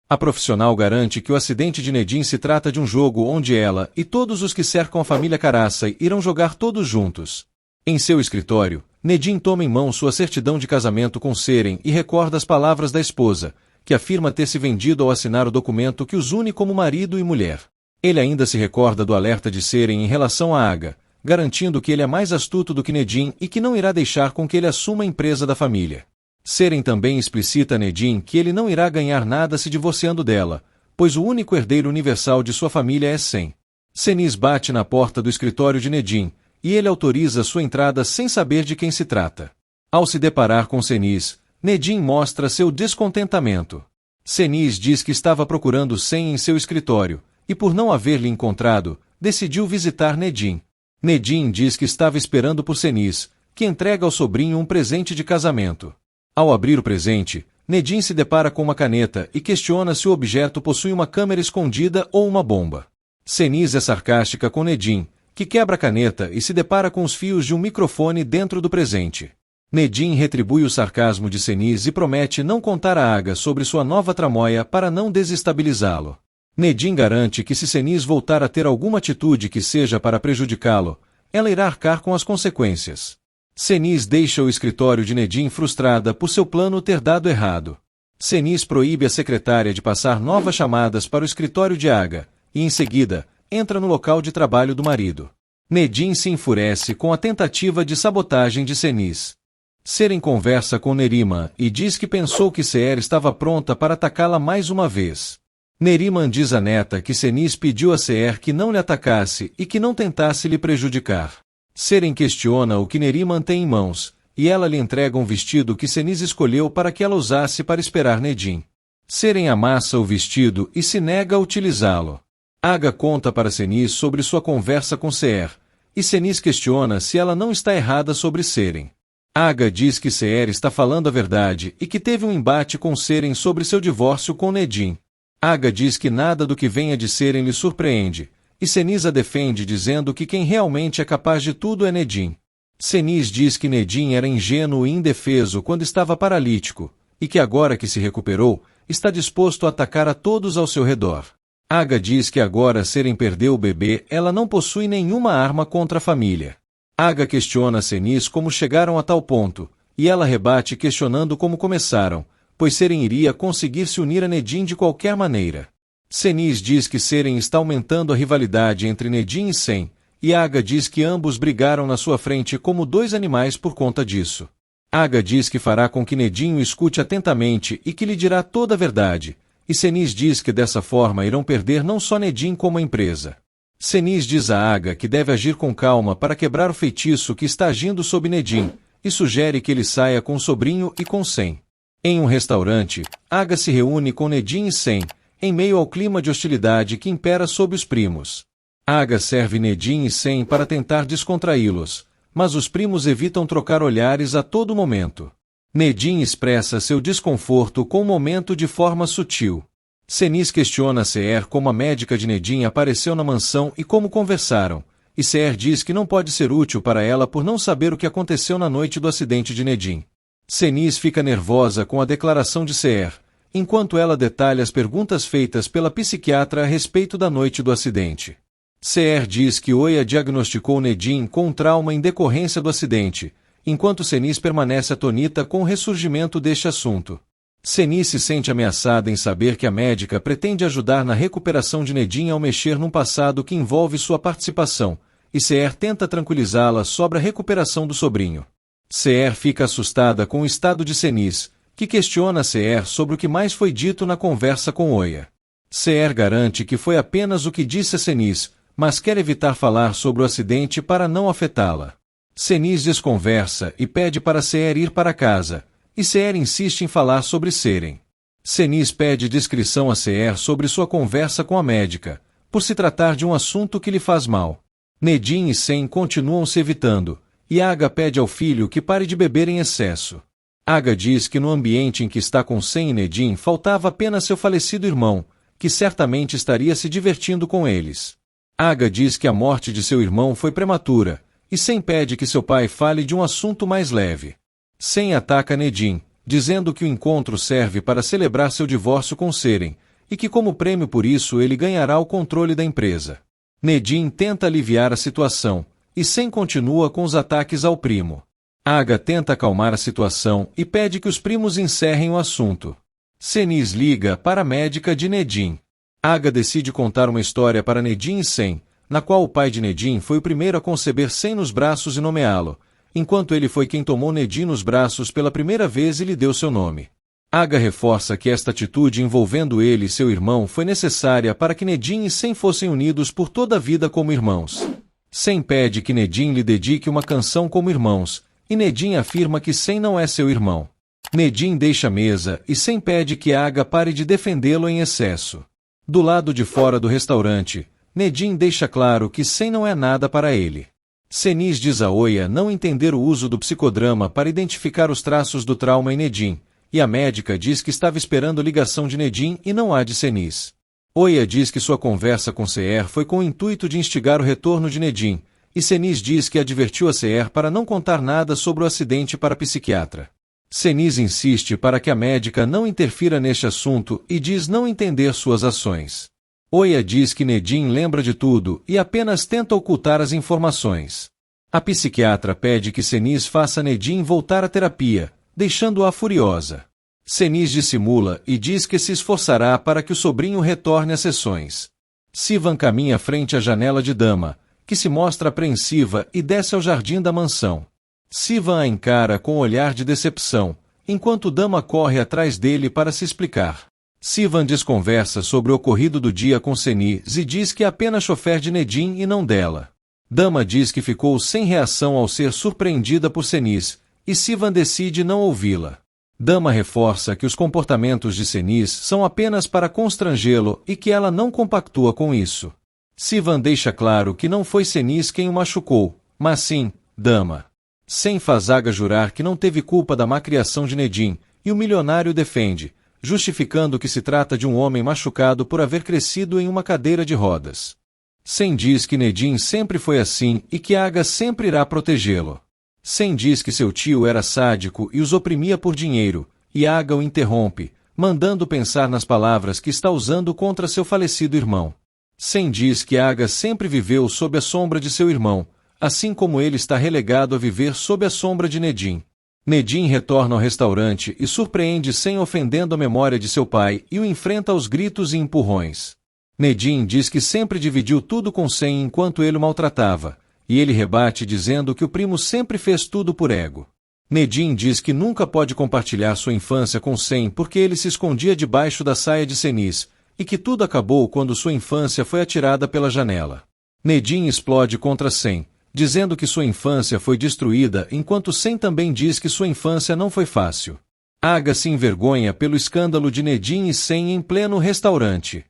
A profissional garante que o acidente de Nedim se trata de um jogo onde ela e todos os que cercam a família Karaçai irão jogar todos juntos. Em seu escritório, Nedim toma em mão sua certidão de casamento com Seren e recorda as palavras da esposa, que afirma ter se vendido ao assinar o documento que os une como marido e mulher. Ele ainda se recorda do alerta de Seren em relação a Aga, garantindo que ele é mais astuto do que Nedim e que não irá deixar com que ele assuma a empresa da família. Seren também explicita a Nedim que ele não irá ganhar nada se divorciando dela, pois o único herdeiro universal de sua família é Sen. Cenis bate na porta do escritório de Nedim, e ele autoriza sua entrada sem saber de quem se trata. Ao se deparar com Cenis, Nedim mostra seu descontentamento. Cenis diz que estava procurando Sen em seu escritório, e por não haver-lhe encontrado, decidiu visitar Nedim. Nedim diz que estava esperando por Cenis, que entrega ao sobrinho um presente de casamento. Ao abrir o presente, Nedim se depara com uma caneta e questiona se o objeto possui uma câmera escondida ou uma bomba. Ceniz é sarcástica com Nedim, que quebra a caneta e se depara com os fios de um microfone dentro do presente. Nedim retribui o sarcasmo de Ceniz e promete não contar a Aga sobre sua nova tramóia para não desestabilizá-lo. Nedim garante que se Ceniz voltar a ter alguma atitude que seja para prejudicá-lo, ela irá arcar com as consequências. Ceniz deixa o escritório de Nedim frustrada por seu plano ter dado errado. Ceniz proíbe a secretária de passar novas chamadas para o escritório de Aga, e em seguida, entra no local de trabalho do marido. Nedim se enfurece com a tentativa de sabotagem de Ceniz. Seren conversa com Neriman e diz que pensou que Seher estava pronta para atacá-la mais uma vez. Neriman diz à neta que Ceniz pediu a Seher que não lhe atacasse e que não tentasse lhe prejudicar. Seren questiona o que Neriman tem em mãos, e ela lhe entrega um vestido que Ceniz escolheu para que ela usasse para esperar Nedim. Seren amassa o vestido e se nega a utilizá-lo. Aga conta para Ceniz sobre sua conversa com Seher, e Ceniz questiona se ela não está errada sobre Seren. Aga diz que Seher está falando a verdade e que teve um embate com Seren sobre seu divórcio com Nedim. Aga diz que nada do que venha de Seren lhe surpreende, e Ceniz a defende dizendo que quem realmente é capaz de tudo é Nedim. Ceniz diz que Nedim era ingênuo e indefeso quando estava paralítico, e que agora que se recuperou, está disposto a atacar a todos ao seu redor. Aga diz que agora Seren perdeu o bebê, ela não possui nenhuma arma contra a família. Aga questiona Ceniz como chegaram a tal ponto, e ela rebate questionando como começaram, pois Seren iria conseguir se unir a Nedim de qualquer maneira. Ceniz diz que Seren está aumentando a rivalidade entre Nedim e Sen, e Aga diz que ambos brigaram na sua frente como dois animais por conta disso. Aga diz que fará com que Nedim o escute atentamente e que lhe dirá toda a verdade, e Ceniz diz que dessa forma irão perder não só Nedim como a empresa. Ceniz diz a Aga que deve agir com calma para quebrar o feitiço que está agindo sob Nedim, e sugere que ele saia com o sobrinho e com Sen. Em um restaurante, Aga se reúne com Nedim e Sen, em meio ao clima de hostilidade que impera sob os primos. Aga serve Nedim e Sen para tentar descontraí-los, mas os primos evitam trocar olhares a todo momento. Nedim expressa seu desconforto com o momento de forma sutil. Ceniz questiona Seher como a médica de Nedim apareceu na mansão e como conversaram, e Seher diz que não pode ser útil para ela por não saber o que aconteceu na noite do acidente de Nedim. Ceniz fica nervosa com a declaração de Seher, enquanto ela detalha as perguntas feitas pela psiquiatra a respeito da noite do acidente. Seher diz que Oya diagnosticou Nedim com um trauma em decorrência do acidente, enquanto Ceniz permanece atonita com o ressurgimento deste assunto. Ceniz se sente ameaçada em saber que a médica pretende ajudar na recuperação de Nedim ao mexer num passado que envolve sua participação, e Seher tenta tranquilizá-la sobre a recuperação do sobrinho. Seher fica assustada com o estado de Ceniz, que questiona Seher sobre o que mais foi dito na conversa com Oya. Seher garante que foi apenas o que disse a Ceniz, mas quer evitar falar sobre o acidente para não afetá-la. Ceniz desconversa e pede para Seher ir para casa, e Seher insiste em falar sobre Seren. Ceniz pede descrição a Seher sobre sua conversa com a médica, por se tratar de um assunto que lhe faz mal. Nedim e Sen continuam se evitando, e Aga pede ao filho que pare de beber em excesso. Aga diz que no ambiente em que está com Sen e Nedim faltava apenas seu falecido irmão, que certamente estaria se divertindo com eles. Aga diz que a morte de seu irmão foi prematura, e Sen pede que seu pai fale de um assunto mais leve. Sen ataca Nedim, dizendo que o encontro serve para celebrar seu divórcio com Seren, e que como prêmio por isso ele ganhará o controle da empresa. Nedim tenta aliviar a situação, e Sen continua com os ataques ao primo. Aga tenta acalmar a situação e pede que os primos encerrem o assunto. Ceniz liga para a médica de Nedim. Aga decide contar uma história para Nedim e Sen, na qual o pai de Nedim foi o primeiro a conceber Sen nos braços e nomeá-lo, enquanto ele foi quem tomou Nedim nos braços pela primeira vez e lhe deu seu nome. Aga reforça que esta atitude envolvendo ele e seu irmão foi necessária para que Nedim e Sen fossem unidos por toda a vida como irmãos. Sen pede que Nedim lhe dedique uma canção como irmãos, e Nedim afirma que Sen não é seu irmão. Nedim deixa a mesa e Sen pede que Aga pare de defendê-lo em excesso. Do lado de fora do restaurante, Nedim deixa claro que Sen não é nada para ele. Ceniz diz a Oya não entender o uso do psicodrama para identificar os traços do trauma em Nedim, e a médica diz que estava esperando ligação de Nedim e não a de Seniz. Oia diz que sua conversa com Seher foi com o intuito de instigar o retorno de Nedim, e Seniz diz que advertiu a Seher para não contar nada sobre o acidente para a psiquiatra. Seniz insiste para que a médica não interfira neste assunto e diz não entender suas ações. Oia diz que Nedim lembra de tudo e apenas tenta ocultar as informações. A psiquiatra pede que Seniz faça Nedim voltar à terapia, deixando-a furiosa. Seniz dissimula e diz que se esforçará para que o sobrinho retorne às sessões. Sivan caminha frente à janela de Dama, que se mostra apreensiva e desce ao jardim da mansão. Sivan a encara com um olhar de decepção, enquanto Dama corre atrás dele para se explicar. Sivan desconversa sobre o ocorrido do dia com Seniz e diz que é apenas chofer de Nedim e não dela. Dama diz que ficou sem reação ao ser surpreendida por Seniz, e Sivan decide não ouvi-la. Dama reforça que os comportamentos de Seniz são apenas para constrangê-lo e que ela não compactua com isso. Sivan deixa claro que não foi Seniz quem o machucou, mas sim, Dama. Sem faz Aga jurar que não teve culpa da má criação de Nedim, e o milionário defende, justificando que se trata de um homem machucado por haver crescido em uma cadeira de rodas. Sem diz que Nedim sempre foi assim e que Aga sempre irá protegê-lo. Sem diz que seu tio era sádico e os oprimia por dinheiro, e Aga o interrompe, mandando pensar nas palavras que está usando contra seu falecido irmão. Sem diz que Aga sempre viveu sob a sombra de seu irmão, assim como ele está relegado a viver sob a sombra de Nedim. Nedim retorna ao restaurante e surpreende Sem ofendendo a memória de seu pai e o enfrenta aos gritos e empurrões. Nedim diz que sempre dividiu tudo com Sem enquanto ele o maltratava, e ele rebate dizendo que o primo sempre fez tudo por ego. Nedim diz que nunca pode compartilhar sua infância com Sem porque ele se escondia debaixo da saia de Seniz, e que tudo acabou quando sua infância foi atirada pela janela. Nedim explode contra Sem, dizendo que sua infância foi destruída enquanto Sem também diz que sua infância não foi fácil. Aga se envergonha pelo escândalo de Nedim e Sem em pleno restaurante.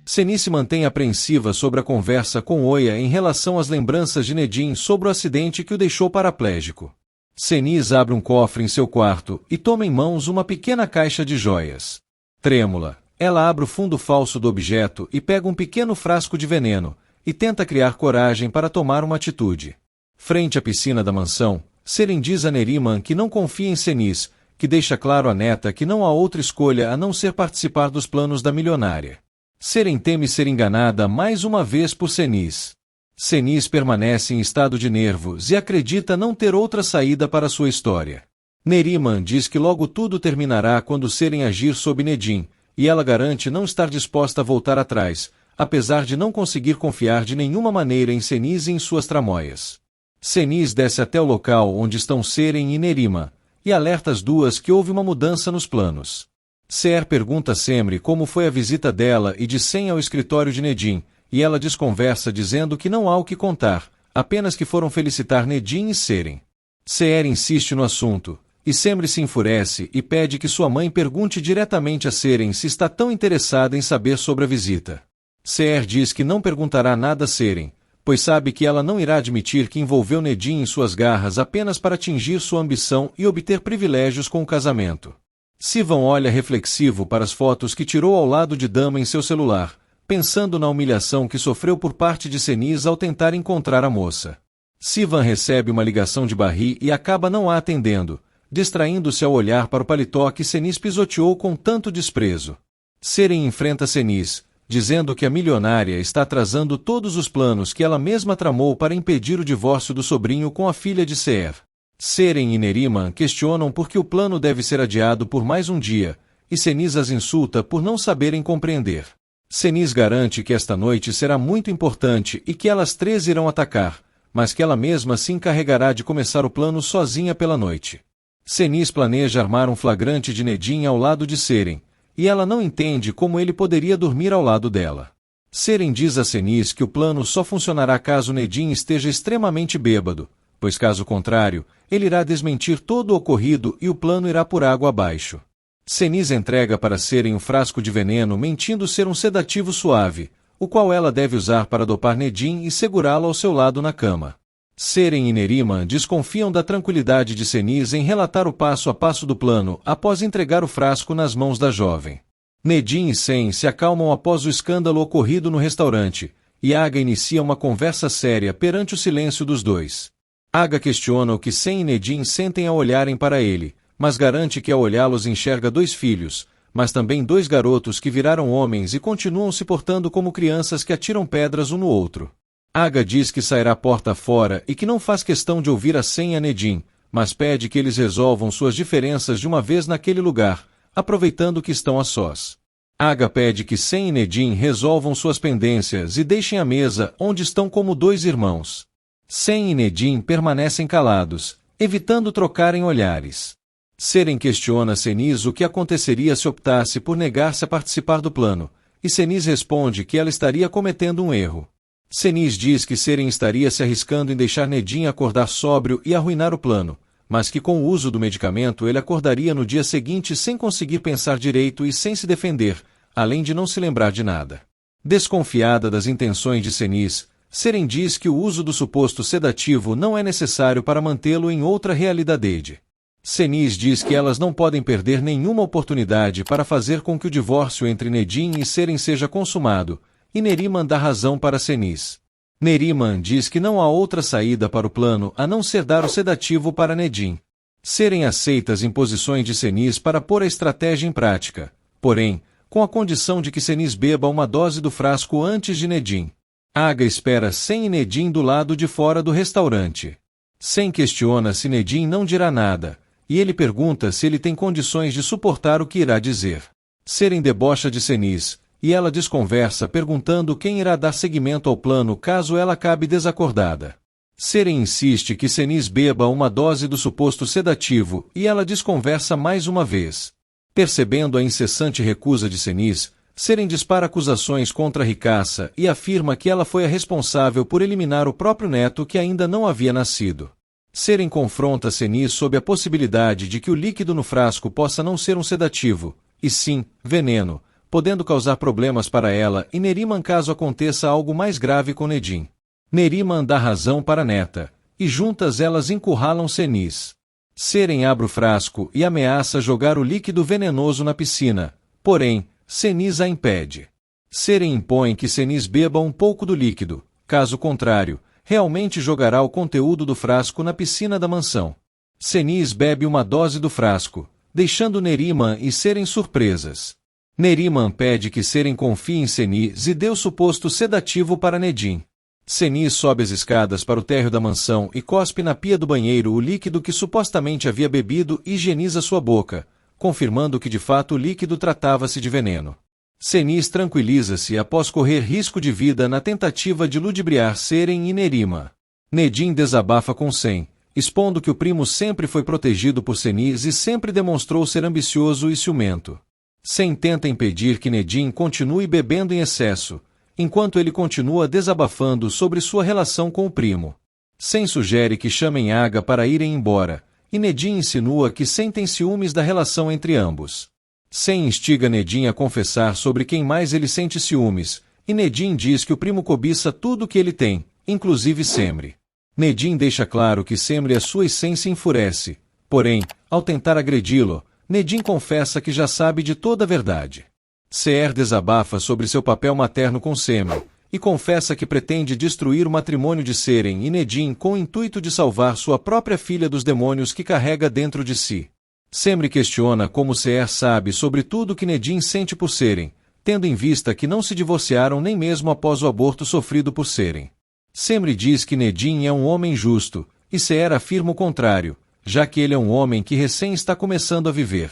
Seniz se mantém apreensiva sobre a conversa com Oia em relação às lembranças de Nedim sobre o acidente que o deixou paraplégico. Seniz abre um cofre em seu quarto e toma em mãos uma pequena caixa de joias. Trêmula, ela abre o fundo falso do objeto e pega um pequeno frasco de veneno, e tenta criar coragem para tomar uma atitude. Frente à piscina da mansão, Seren diz a Neriman que não confia em Seniz, que deixa claro à neta que não há outra escolha a não ser participar dos planos da milionária. Seren teme ser enganada mais uma vez por Seniz. Seniz permanece em estado de nervos e acredita não ter outra saída para sua história. Neriman diz que logo tudo terminará quando Seren agir sob Nedim, e ela garante não estar disposta a voltar atrás, apesar de não conseguir confiar de nenhuma maneira em Seniz e em suas tramóias. Seniz desce até o local onde estão Seren e Neriman, e alerta as duas que houve uma mudança nos planos. Seher pergunta a Semri como foi a visita dela e de Sem ao escritório de Nedim, e ela desconversa dizendo que não há o que contar, apenas que foram felicitar Nedim e Seren. Seher insiste no assunto, e Semri se enfurece e pede que sua mãe pergunte diretamente a Seren se está tão interessada em saber sobre a visita. Seher diz que não perguntará nada a Seren, pois sabe que ela não irá admitir que envolveu Nedim em suas garras apenas para atingir sua ambição e obter privilégios com o casamento. Sivan olha reflexivo para as fotos que tirou ao lado de Dama em seu celular, pensando na humilhação que sofreu por parte de Seniz ao tentar encontrar a moça. Sivan recebe uma ligação de Barry e acaba não a atendendo, distraindo-se ao olhar para o paletó que Seniz pisoteou com tanto desprezo. Seren enfrenta Seniz, dizendo que a milionária está atrasando todos os planos que ela mesma tramou para impedir o divórcio do sobrinho com a filha de Seher. Seren e Neriman questionam por que o plano deve ser adiado por mais um dia, e Seniz as insulta por não saberem compreender. Seniz garante que esta noite será muito importante e que elas três irão atacar, mas que ela mesma se encarregará de começar o plano sozinha pela noite. Seniz planeja armar um flagrante de Nedim ao lado de Seren, e ela não entende como ele poderia dormir ao lado dela. Seren diz a Seniz que o plano só funcionará caso Nedim esteja extremamente bêbado, pois caso contrário, ele irá desmentir todo o ocorrido e o plano irá por água abaixo. Seniz entrega para Seren um frasco de veneno mentindo ser um sedativo suave, o qual ela deve usar para dopar Nedim e segurá-lo ao seu lado na cama. Seren e Neriman desconfiam da tranquilidade de Seniz em relatar o passo a passo do plano após entregar o frasco nas mãos da jovem. Nedim e Sen se acalmam após o escândalo ocorrido no restaurante, e Aga inicia uma conversa séria perante o silêncio dos dois. Aga questiona o que Sen e Nedim sentem ao olharem para ele, mas garante que ao olhá-los enxerga dois filhos, mas também dois garotos que viraram homens e continuam se portando como crianças que atiram pedras um no outro. Aga diz que sairá porta fora e que não faz questão de ouvir a Sen e a Nedim, mas pede que eles resolvam suas diferenças de uma vez naquele lugar, aproveitando que estão a sós. Aga pede que Sen e Nedim resolvam suas pendências e deixem a mesa onde estão como dois irmãos. Sen e Nedim permanecem calados, evitando trocarem olhares. Seren questiona Seniz o que aconteceria se optasse por negar-se a participar do plano, e Seniz responde que ela estaria cometendo um erro. Seniz diz que Seren estaria se arriscando em deixar Nedim acordar sóbrio e arruinar o plano, mas que com o uso do medicamento ele acordaria no dia seguinte sem conseguir pensar direito e sem se defender, além de não se lembrar de nada. Desconfiada das intenções de Seniz, Seren diz que o uso do suposto sedativo não é necessário para mantê-lo em outra realidade. Seniz diz que elas não podem perder nenhuma oportunidade para fazer com que o divórcio entre Nedim e Seren seja consumado, e Neriman dá razão para Seniz. Neriman diz que não há outra saída para o plano a não ser dar o sedativo para Nedim. Seren aceita as imposições de Seniz para pôr a estratégia em prática, porém, com a condição de que Seniz beba uma dose do frasco antes de Nedim. Aga espera Sen e Nedim do lado de fora do restaurante. Sen questiona se Nedim não dirá nada, e ele pergunta se ele tem condições de suportar o que irá dizer. Seren debocha de Seniz, e ela desconversa perguntando quem irá dar seguimento ao plano caso ela acabe desacordada. Seren insiste que Seniz beba uma dose do suposto sedativo e ela desconversa mais uma vez. Percebendo a incessante recusa de Seniz, Seren dispara acusações contra a ricaça e afirma que ela foi a responsável por eliminar o próprio neto que ainda não havia nascido. Seren confronta Seniz sob a possibilidade de que o líquido no frasco possa não ser um sedativo, e sim, veneno, podendo causar problemas para ela e Neriman caso aconteça algo mais grave com Nedim. Neriman dá razão para a neta, e juntas elas encurralam Seniz. Seren abre o frasco e ameaça jogar o líquido venenoso na piscina, porém, Seniz a impede. Seren impõe que Seniz beba um pouco do líquido, caso contrário, realmente jogará o conteúdo do frasco na piscina da mansão. Seniz bebe uma dose do frasco, deixando Neriman e Seren surpresas. Neriman pede que Seren confie em Seniz e dê o suposto sedativo para Nedim. Seniz sobe as escadas para o térreo da mansão e cospe na pia do banheiro o líquido que supostamente havia bebido e higieniza sua boca, confirmando que de fato o líquido tratava-se de veneno. Seniz tranquiliza-se após correr risco de vida na tentativa de ludibriar Seren e Neriman. Nedim desabafa com Sen, expondo que o primo sempre foi protegido por Seniz e sempre demonstrou ser ambicioso e ciumento. Sen tenta impedir que Nedim continue bebendo em excesso, enquanto ele continua desabafando sobre sua relação com o primo. Sen sugere que chamem Aga para irem embora, e Nedim insinua que sentem ciúmes da relação entre ambos. Sen instiga Nedim a confessar sobre quem mais ele sente ciúmes, e Nedim diz que o primo cobiça tudo o que ele tem, inclusive Semre. Nedim deixa claro que Semre é sua essência e enfurece, porém, ao tentar agredi-lo, Nedim confessa que já sabe de toda a verdade. Seher desabafa sobre seu papel materno com Semre, e confessa que pretende destruir o matrimônio de Seren e Nedim com o intuito de salvar sua própria filha dos demônios que carrega dentro de si. Semre questiona como Seher sabe sobre tudo que Nedim sente por Seren, tendo em vista que não se divorciaram nem mesmo após o aborto sofrido por Seren. Semre diz que Nedim é um homem justo, e Seher afirma o contrário, já que ele é um homem que recém está começando a viver.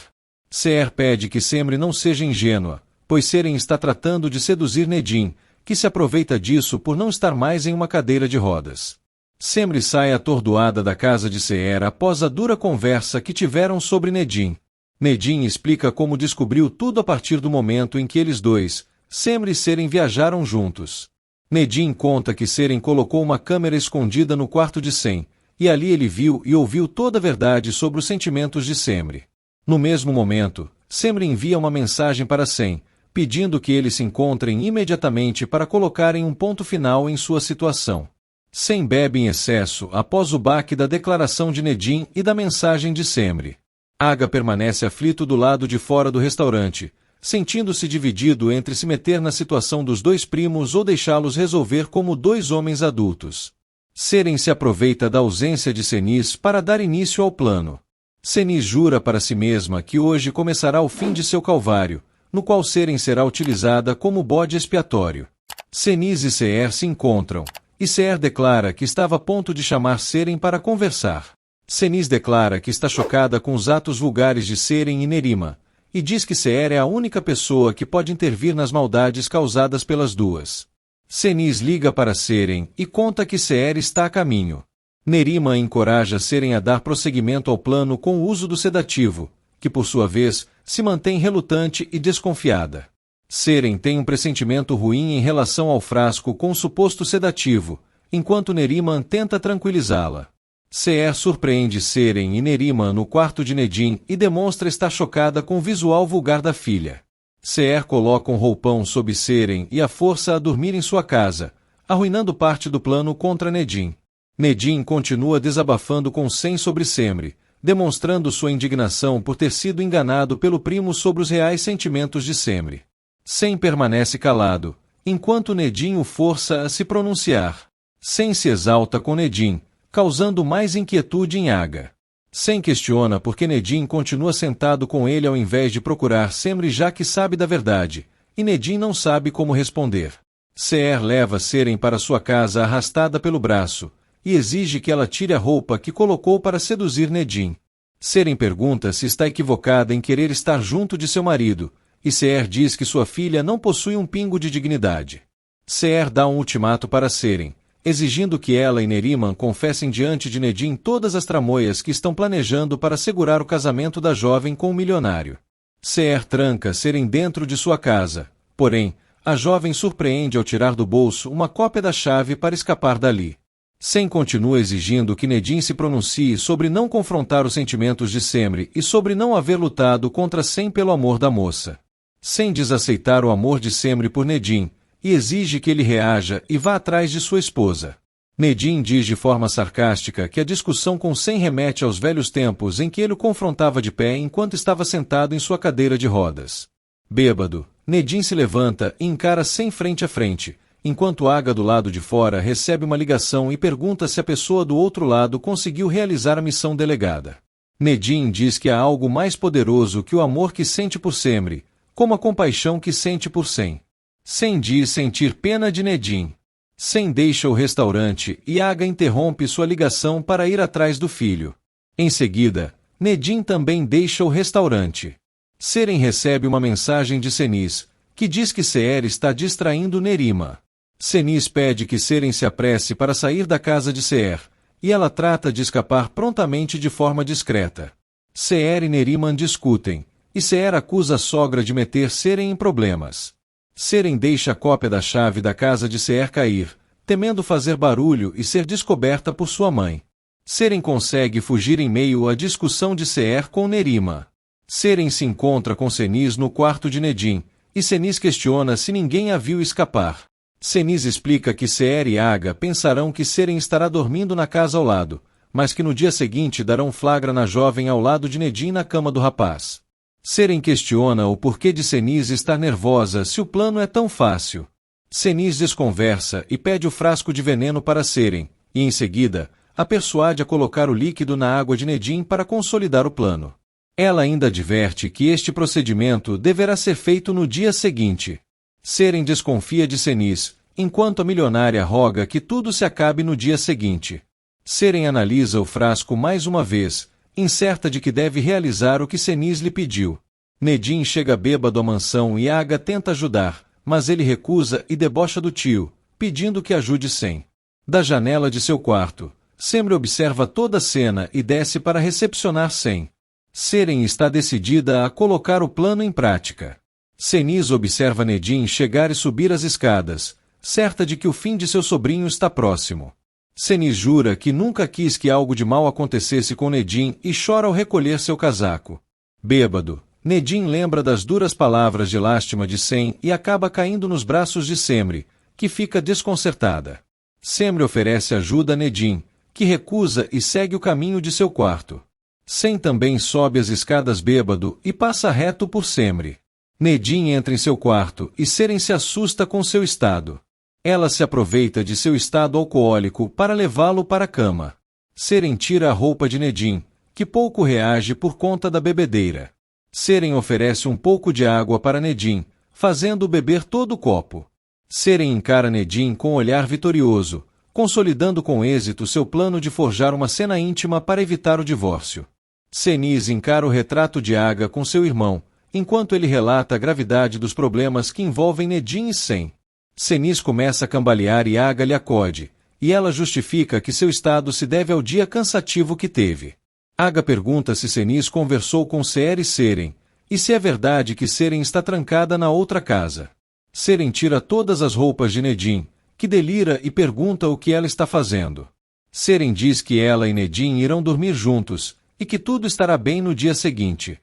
Seher pede que Semre não seja ingênua, pois Seren está tratando de seduzir Nedim, que se aproveita disso por não estar mais em uma cadeira de rodas. Semre sai atordoada da casa de Seher após a dura conversa que tiveram sobre Nedim. Nedim explica como descobriu tudo a partir do momento em que eles dois, Semre e Seren, viajaram juntos. Nedim conta que Seren colocou uma câmera escondida no quarto de Sen, e ali ele viu e ouviu toda a verdade sobre os sentimentos de Semre. No mesmo momento, Semre envia uma mensagem para Sen, pedindo que eles se encontrem imediatamente para colocarem um ponto final em sua situação. Sem bebe em excesso após o baque da declaração de Nedim e da mensagem de Semri. Aga permanece aflito do lado de fora do restaurante, sentindo-se dividido entre se meter na situação dos dois primos ou deixá-los resolver como dois homens adultos. Seren se aproveita da ausência de Senis para dar início ao plano. Senis jura para si mesma que hoje começará o fim de seu calvário, no qual Seren será utilizada como bode expiatório. Senis e Seer se encontram, e Seer declara que estava a ponto de chamar Seren para conversar. Senis declara que está chocada com os atos vulgares de Seren e Nerima, e diz que Seer é a única pessoa que pode intervir nas maldades causadas pelas duas. Senis liga para Seren e conta que Seer está a caminho. Nerima encoraja Seren a dar prosseguimento ao plano com o uso do sedativo, que por sua vez se mantém relutante e desconfiada. Seren tem um pressentimento ruim em relação ao frasco com o suposto sedativo, enquanto Neriman tenta tranquilizá-la. Seer surpreende Seren e Neriman no quarto de Nedim e demonstra estar chocada com o visual vulgar da filha. Seer coloca um roupão sob Seren e a força a dormir em sua casa, arruinando parte do plano contra Nedim. Nedim continua desabafando com Sem sobre Semri, demonstrando sua indignação por ter sido enganado pelo primo sobre os reais sentimentos de Semri. Sem permanece calado, enquanto Nedim o força a se pronunciar. Sem se exalta com Nedim, causando mais inquietude em Aga. Sem questiona por que Nedim continua sentado com ele ao invés de procurar Semri já que sabe da verdade, e Nedim não sabe como responder. Seer leva Seren para sua casa arrastada pelo braço, e exige que ela tire a roupa que colocou para seduzir Nedim. Seren pergunta se está equivocada em querer estar junto de seu marido, e Seer diz que sua filha não possui um pingo de dignidade. Seer dá um ultimato para Seren, exigindo que ela e Neriman confessem diante de Nedim todas as tramóias que estão planejando para segurar o casamento da jovem com o milionário. Seer tranca Seren dentro de sua casa, porém, a jovem surpreende ao tirar do bolso uma cópia da chave para escapar dali. Sem continua exigindo que Nedim se pronuncie sobre não confrontar os sentimentos de Semri e sobre não haver lutado contra Sem pelo amor da moça. Sem desaceitar o amor de Semri por Nedim, e exige que ele reaja e vá atrás de sua esposa. Nedim diz de forma sarcástica que a discussão com Sem remete aos velhos tempos em que ele o confrontava de pé enquanto estava sentado em sua cadeira de rodas. Bêbado, Nedim se levanta e encara Sem frente a frente, enquanto Aga do lado de fora recebe uma ligação e pergunta se a pessoa do outro lado conseguiu realizar a missão delegada. Nedim diz que há algo mais poderoso que o amor que sente por Semri, como a compaixão que sente por Sem. Sem diz sentir pena de Nedim. Sem deixa o restaurante e Aga interrompe sua ligação para ir atrás do filho. Em seguida, Nedim também deixa o restaurante. Seren recebe uma mensagem de Senis, que diz que Seer está distraindo Nerima. Senis pede que Seren se apresse para sair da casa de Seer, e ela trata de escapar prontamente de forma discreta. Seer e Neriman discutem, e Seer acusa a sogra de meter Seren em problemas. Seren deixa a cópia da chave da casa de Seer cair, temendo fazer barulho e ser descoberta por sua mãe. Seren consegue fugir em meio à discussão de Seer com Nerima. Seren se encontra com Senis no quarto de Nedim, e Senis questiona se ninguém a viu escapar. Senis explica que Seer e Aga pensarão que Seren estará dormindo na casa ao lado, mas que no dia seguinte darão flagra na jovem ao lado de Nedim na cama do rapaz. Seren questiona o porquê de Senis estar nervosa se o plano é tão fácil. Senis desconversa e pede o frasco de veneno para Seren, e em seguida, a persuade a colocar o líquido na água de Nedim para consolidar o plano. Ela ainda adverte que este procedimento deverá ser feito no dia seguinte. Seren desconfia de Senis, enquanto a milionária roga que tudo se acabe no dia seguinte. Seren analisa o frasco mais uma vez, incerta de que deve realizar o que Senis lhe pediu. Nedim chega bêbado à mansão e Aga tenta ajudar, mas ele recusa e debocha do tio, pedindo que ajude Sem. Da janela de seu quarto, Semri observa toda a cena e desce para recepcionar Sem. Seren está decidida a colocar o plano em prática. Senis observa Nedim chegar e subir as escadas, certa de que o fim de seu sobrinho está próximo. Senis jura que nunca quis que algo de mal acontecesse com Nedim e chora ao recolher seu casaco. Bêbado, Nedim lembra das duras palavras de lástima de Sem e acaba caindo nos braços de Semri, que fica desconcertada. Semri oferece ajuda a Nedim, que recusa e segue o caminho de seu quarto. Sem também sobe as escadas bêbado e passa reto por Semri. Nedim entra em seu quarto e Seren se assusta com seu estado. Ela se aproveita de seu estado alcoólico para levá-lo para a cama. Seren tira a roupa de Nedim, que pouco reage por conta da bebedeira. Seren oferece um pouco de água para Nedim, fazendo-o beber todo o copo. Seren encara Nedim com um olhar vitorioso, consolidando com êxito seu plano de forjar uma cena íntima para evitar o divórcio. Seniz encara o retrato de Aga com seu irmão, enquanto ele relata a gravidade dos problemas que envolvem Nedim e Sem. Seniz começa a cambalear e Aga lhe acode, e ela justifica que seu estado se deve ao dia cansativo que teve. Aga pergunta se Seniz conversou com Seer e Seren, e se é verdade que Seren está trancada na outra casa. Seren tira todas as roupas de Nedim, que delira e pergunta o que ela está fazendo. Seren diz que ela e Nedim irão dormir juntos, e que tudo estará bem no dia seguinte.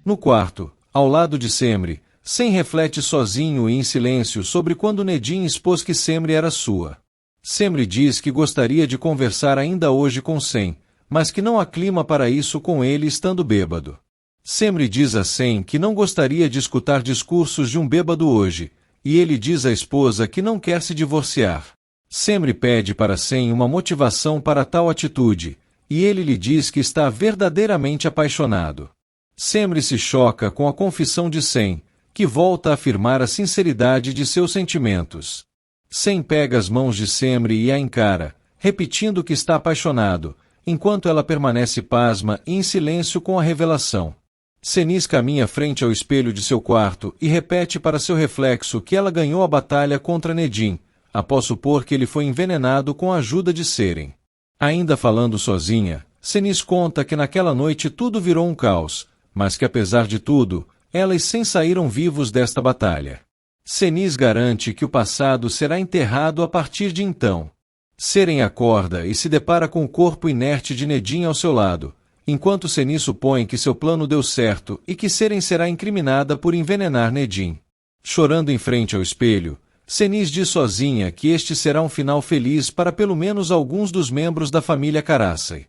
No quarto, ao lado de Semri, Sem reflete sozinho e em silêncio sobre quando Nedim expôs que Semri era sua. Semri diz que gostaria de conversar ainda hoje com Sem, mas que não há clima para isso com ele estando bêbado. Semri diz a Sem que não gostaria de escutar discursos de um bêbado hoje, e ele diz à esposa que não quer se divorciar. Semri pede para Sem uma motivação para tal atitude, e ele lhe diz que está verdadeiramente apaixonado. Semri se choca com a confissão de Sem, que volta a afirmar a sinceridade de seus sentimentos. Sem pega as mãos de Semri e a encara, repetindo que está apaixonado, enquanto ela permanece pasma e em silêncio com a revelação. Seniz caminha frente ao espelho de seu quarto e repete para seu reflexo que ela ganhou a batalha contra Nedim, após supor que ele foi envenenado com a ajuda de Seren. Ainda falando sozinha, Seniz conta que naquela noite tudo virou um caos, mas que apesar de tudo, ela e Sem saíram vivos desta batalha. Seniz garante que o passado será enterrado a partir de então. Seren acorda e se depara com o corpo inerte de Nedim ao seu lado, enquanto Seniz supõe que seu plano deu certo e que Seren será incriminada por envenenar Nedim. Chorando em frente ao espelho, Seniz diz sozinha que este será um final feliz para pelo menos alguns dos membros da família Karasai.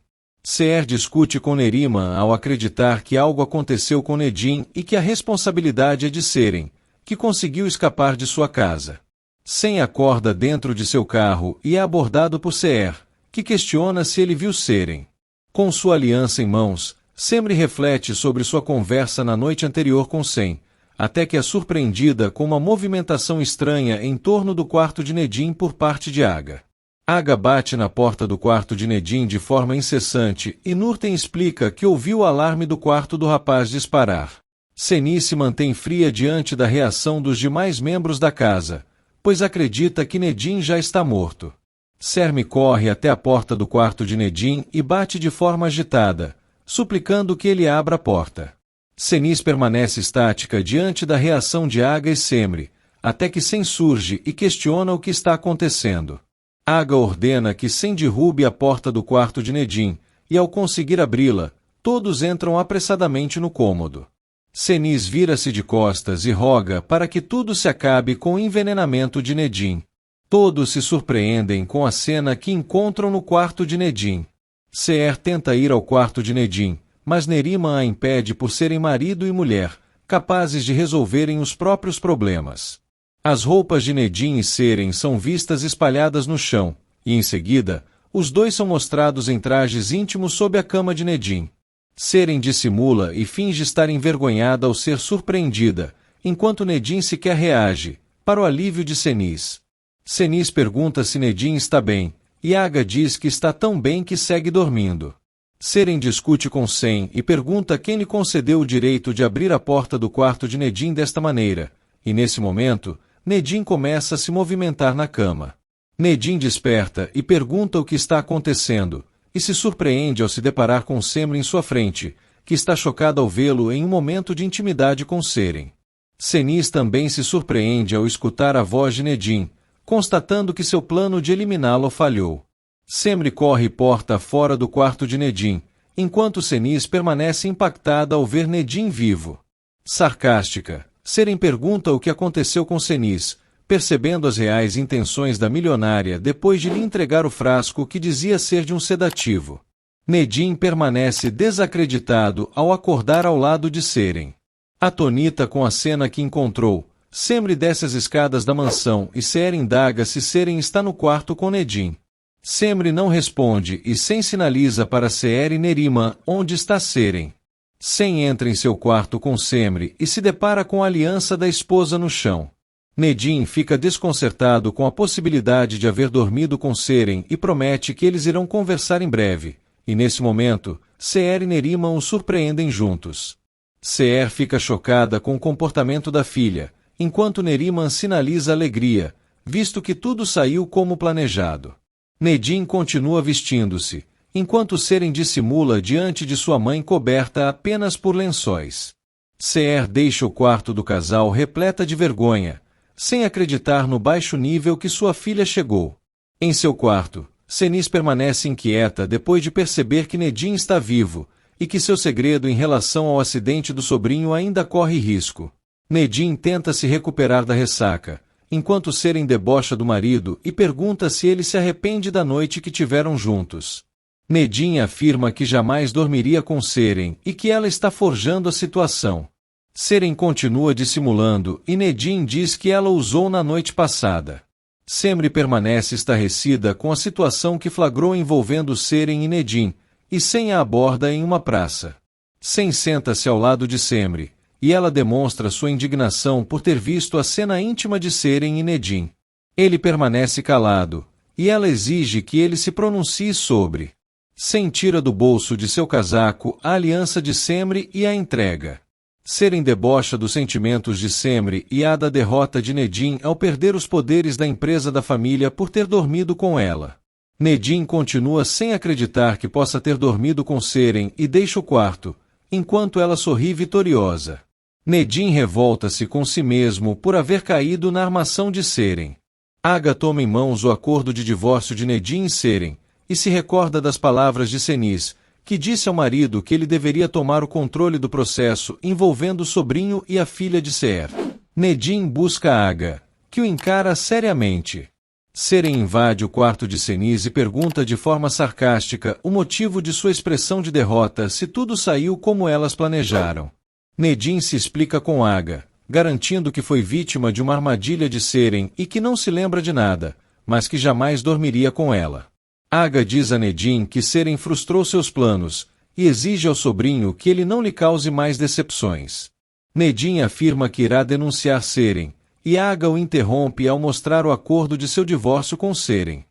Seer discute com Nerima ao acreditar que algo aconteceu com Nedim e que a responsabilidade é de Seren, que conseguiu escapar de sua casa. Sem acorda dentro de seu carro e é abordado por Seer, que questiona se ele viu Seren. Com sua aliança em mãos, Semri reflete sobre sua conversa na noite anterior com Sem, até que é surpreendida com uma movimentação estranha em torno do quarto de Nedim por parte de Aga. Aga bate na porta do quarto de Nedim de forma incessante e Nurten explica que ouviu o alarme do quarto do rapaz disparar. Seniz se mantém fria diante da reação dos demais membros da casa, pois acredita que Nedim já está morto. Sermi corre até a porta do quarto de Nedim e bate de forma agitada, suplicando que ele abra a porta. Seniz permanece estática diante da reação de Aga e Semri, até que Sem surge e questiona o que está acontecendo. Aga ordena que Sem derrube a porta do quarto de Nedim, e ao conseguir abri-la, todos entram apressadamente no cômodo. Seniz vira-se de costas e roga para que tudo se acabe com o envenenamento de Nedim. Todos se surpreendem com a cena que encontram no quarto de Nedim. Seer tenta ir ao quarto de Nedim, mas Nerima a impede por serem marido e mulher, capazes de resolverem os próprios problemas. As roupas de Nedim e Seren são vistas espalhadas no chão, e em seguida, os dois são mostrados em trajes íntimos sob a cama de Nedim. Seren dissimula e finge estar envergonhada ao ser surpreendida, enquanto Nedim sequer reage, para o alívio de Seniz. Seniz pergunta se Nedim está bem, e Aga diz que está tão bem que segue dormindo. Seren discute com Sem e pergunta quem lhe concedeu o direito de abrir a porta do quarto de Nedim desta maneira, e nesse momento, Nedim começa a se movimentar na cama. Nedim desperta e pergunta o que está acontecendo, e se surpreende ao se deparar com Semri em sua frente, que está chocada ao vê-lo em um momento de intimidade com Seren. Seniz também se surpreende ao escutar a voz de Nedim, constatando que seu plano de eliminá-lo falhou. Semri corre porta fora do quarto de Nedim, enquanto Cenis permanece impactada ao ver Nedim vivo. Sarcástica, Seren pergunta o que aconteceu com Cenis, percebendo as reais intenções da milionária depois de lhe entregar o frasco que dizia ser de um sedativo. Nedim permanece desacreditado ao acordar ao lado de Seren. Atonita com a cena que encontrou, Semri desce as escadas da mansão e Seren indaga se Seren está no quarto com Nedim. Semri não responde e Sen sinaliza para Seher e Neriman onde está Seren. Sen entra em seu quarto com Semri e se depara com a aliança da esposa no chão. Nedim fica desconcertado com a possibilidade de haver dormido com Seren e promete que eles irão conversar em breve, e nesse momento, Seher e Neriman o surpreendem juntos. Seher fica chocada com o comportamento da filha, enquanto Neriman sinaliza alegria, visto que tudo saiu como planejado. Nedim continua vestindo-se, enquanto Seren dissimula diante de sua mãe coberta apenas por lençóis. Seher deixa o quarto do casal repleta de vergonha, sem acreditar no baixo nível que sua filha chegou. Em seu quarto, Cenis permanece inquieta depois de perceber que Nedim está vivo, e que seu segredo em relação ao acidente do sobrinho ainda corre risco. Nedim tenta se recuperar da ressaca, enquanto Seren debocha do marido e pergunta se ele se arrepende da noite que tiveram juntos. Nedim afirma que jamais dormiria com Seren e que ela está forjando a situação. Seren continua dissimulando e Nedim diz que ela usou na noite passada. Semri permanece estarrecida com a situação que flagrou envolvendo Seren e Nedim, e Sen a aborda em uma praça. Sen senta-se ao lado de Semri, e ela demonstra sua indignação por ter visto a cena íntima de Seren e Nedim. Ele permanece calado, e ela exige que ele se pronuncie sobre. Sen tira do bolso de seu casaco a aliança de Semri e a entrega. Seren debocha dos sentimentos de Semri e a da derrota de Nedim ao perder os poderes da empresa da família por ter dormido com ela. Nedim continua sem acreditar que possa ter dormido com Seren e deixa o quarto, enquanto ela sorri vitoriosa. Nedim revolta-se com si mesmo por haver caído na armação de Seren. Aga toma em mãos o acordo de divórcio de Nedim e Seren, e se recorda das palavras de Cenis, que disse ao marido que ele deveria tomar o controle do processo envolvendo o sobrinho e a filha de Seher. Nedim busca Aga, que o encara seriamente. Seren invade o quarto de Cenis e pergunta de forma sarcástica o motivo de sua expressão de derrota se tudo saiu como elas planejaram. Nedim se explica com Aga, garantindo que foi vítima de uma armadilha de Seren e que não se lembra de nada, mas que jamais dormiria com ela. Aga diz a Nedim que Seren frustrou seus planos, e exige ao sobrinho que ele não lhe cause mais decepções. Nedim afirma que irá denunciar Seren, e Aga o interrompe ao mostrar o acordo de seu divórcio com Seren.